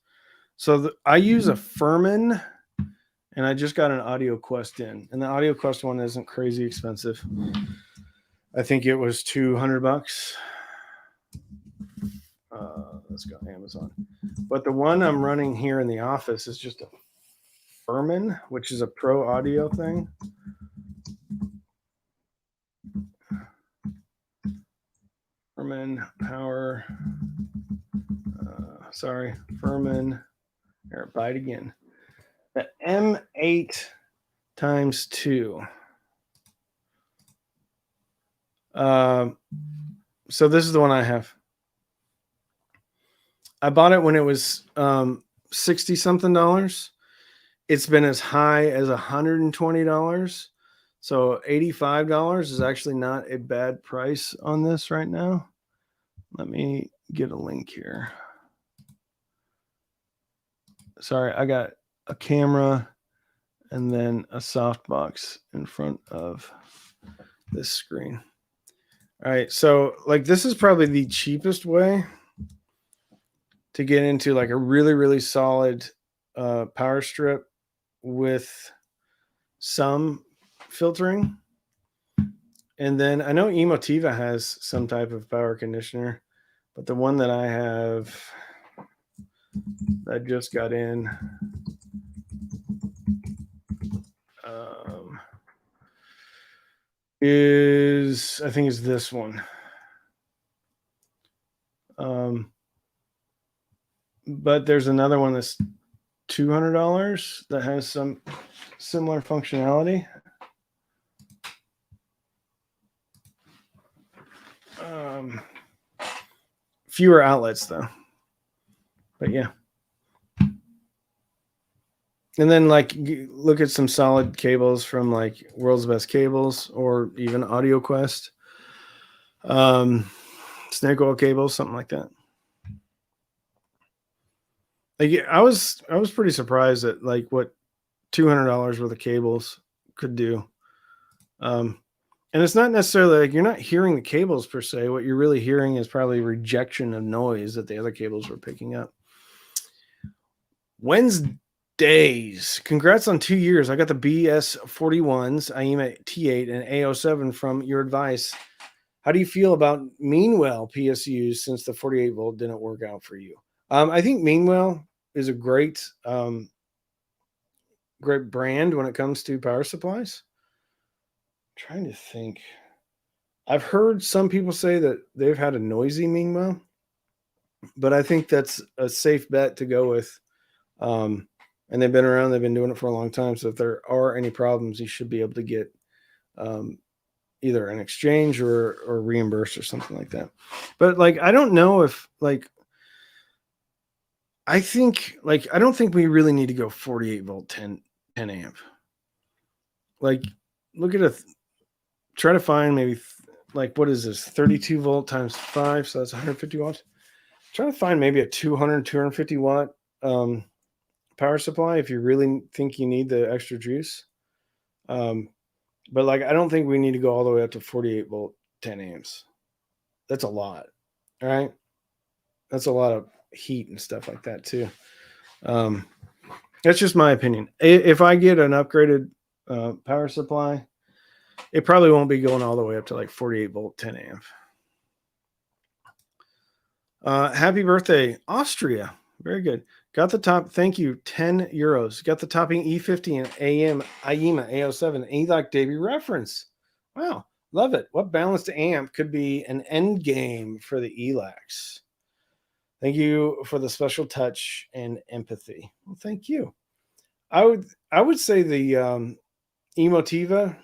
So I use a Furman, and I just got an Audio Quest in, and the Audio Quest one isn't crazy expensive. I think it was $200. Let's go Amazon. But the one I'm running here in the office is just a Furman, which is a pro audio thing. Furman power. Furman. Here, buy it again. The M8 times 2. So this is the one I have. I bought it when it was 60 something dollars. It's been as high as $120. So $85 is actually not a bad price on this right now. Let me get a link here. Sorry, I got a camera and then a softbox in front of this screen. All right, so like this is probably the cheapest way to get into like a really, really solid power strip with some filtering. And then I know Emotiva has some type of power conditioner, but the one that I have that just got in is, I think, is this one. But there's another one that's $200 that has some similar functionality. Fewer outlets though, but yeah. And then like look at some solid cables from like World's Best Cables or even Audio Quest, snake oil cables, something like that. Like I was pretty surprised at like what $200 worth of cables could do. And it's not necessarily like you're not hearing the cables per se. What you're really hearing is probably rejection of noise that the other cables were picking up. Wednesdays. Congrats on 2 years. I got the BS41s, IEMA T8, and A07 from your advice. How do you feel about Meanwell PSUs since the 48 volt didn't work out for you? I think Meanwell is a great brand when it comes to power supplies. Trying to think. I've heard some people say that they've had a noisy Meanwell, but I think that's a safe bet to go with. And they've been around, they've been doing it for a long time. So if there are any problems, you should be able to get either an exchange or reimbursed or something like that. But like, I don't know if like, I don't think we really need to go 48 volt, 10 amp. Like, look at try to find maybe like, what is this? 32 volt times 5. So that's 150 watts. Try to find maybe a 250 watt power supply if you really think you need the extra juice. But like, I don't think we need to go all the way up to 48 volt, 10 amps. That's a lot. All right. That's a lot of heat and stuff like that too. That's just my opinion. If I get an upgraded power supply, it probably won't be going all the way up to like 48 volt, 10 amp. Happy birthday, Austria. Very good. Got the top. Thank you. 10 euros. Got the topping E50 and AM IEMA A07 ELAC Davy reference. Wow. Love it. What balanced amp could be an end game for the ELACs? Thank you for the special touch and empathy. Well, thank you. I would say the Emotiva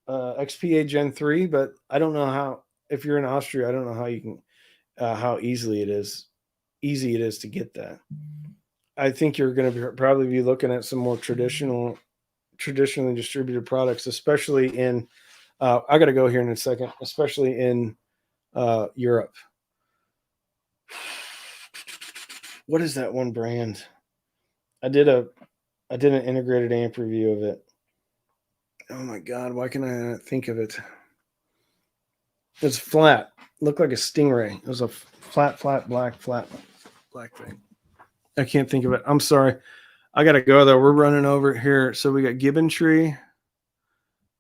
XPA Gen 3, but I don't know how, if you're in Austria, I don't know how you can how easy it is to get that. I think you're going to probably be looking at some more traditionally distributed products, especially in I got to go here in a second, especially in Europe. What is that one brand? I did an integrated amp review of it. Oh my god, why can I not think of it? It's flat. Looked like a Stingray. It was a flat black thing. I can't think of it. I'm sorry. I gotta go though. We're running over here. So we got Gibbon Tree.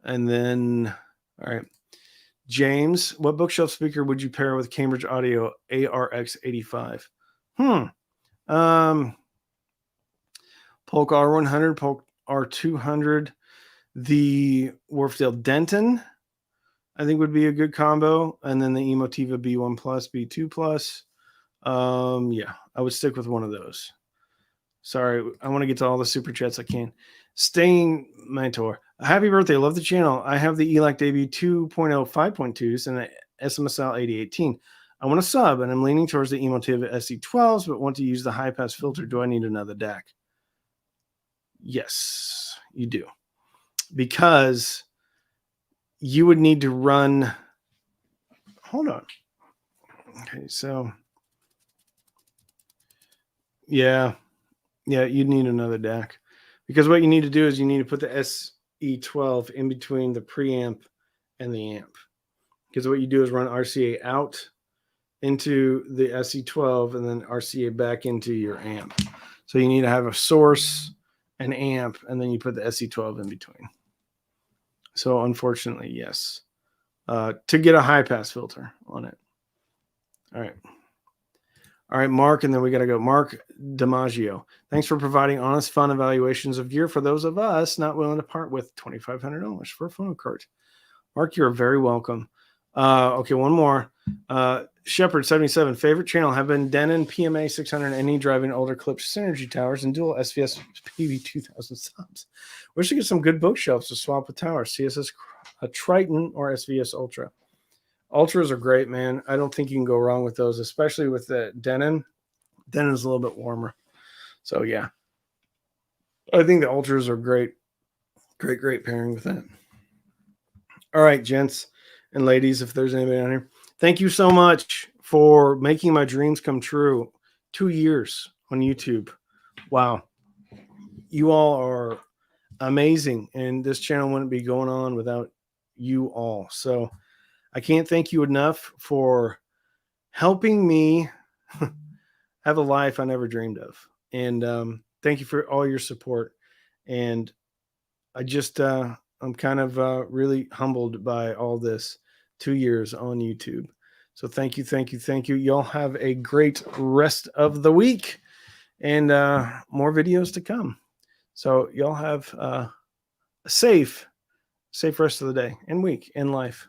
And then all right. James, what bookshelf speaker would you pair with Cambridge Audio ARX85? Polk R100, Polk R200, the Wharfdale Denton, I think would be a good combo. And then the Emotiva B1 Plus, B2 Plus. Yeah, I would stick with one of those. Sorry, I want to get to all the super chats I can. Staying Mentor. Happy birthday. Love the channel. I have the ELAC Debut 2.0 5.2s and the SMSL 8018. I want to sub, and I'm leaning towards the Emotiva SE12s, but want to use the high pass filter. Do I need another DAC? Yes, you do. Because you would need to run. Hold on. Okay, so yeah, you'd need another DAC. Because what you need to do is you need to put the SE12 in between the preamp and the amp. Because what you do is run RCA out into the SE12 and then RCA back into your amp. So you need to have a source, an amp, and then you put the SE12 in between. So unfortunately, yes. To get a high pass filter on it. All right, Mark, and then we got to go. Mark DiMaggio. Thanks for providing honest, fun evaluations of gear for those of us not willing to part with $2,500 for a phono cart. Mark, you're very welcome. Okay, one more. Shepherd77, favorite channel have been Denon PMA 600 NE driving older Klipsch Synergy towers and dual SVS PV 2000 subs. Wish to get some good bookshelves to swap with towers. CSS Triton or SVS Ultra. Ultras are great, man. I don't think you can go wrong with those, especially with the Denon. Denon's a little bit warmer. So, yeah. I think the Ultras are great. Great pairing with that. All right, gents and ladies, if there's anybody on here. Thank you so much for making my dreams come true. 2 years on YouTube. Wow. You all are amazing, and this channel wouldn't be going on without you all. So I can't thank you enough for helping me have a life I never dreamed of. And thank you for all your support. And I just, I'm kind of really humbled by all this 2 years on YouTube. So thank you. Y'all have a great rest of the week and more videos to come. So y'all have a safe rest of the day and week and life.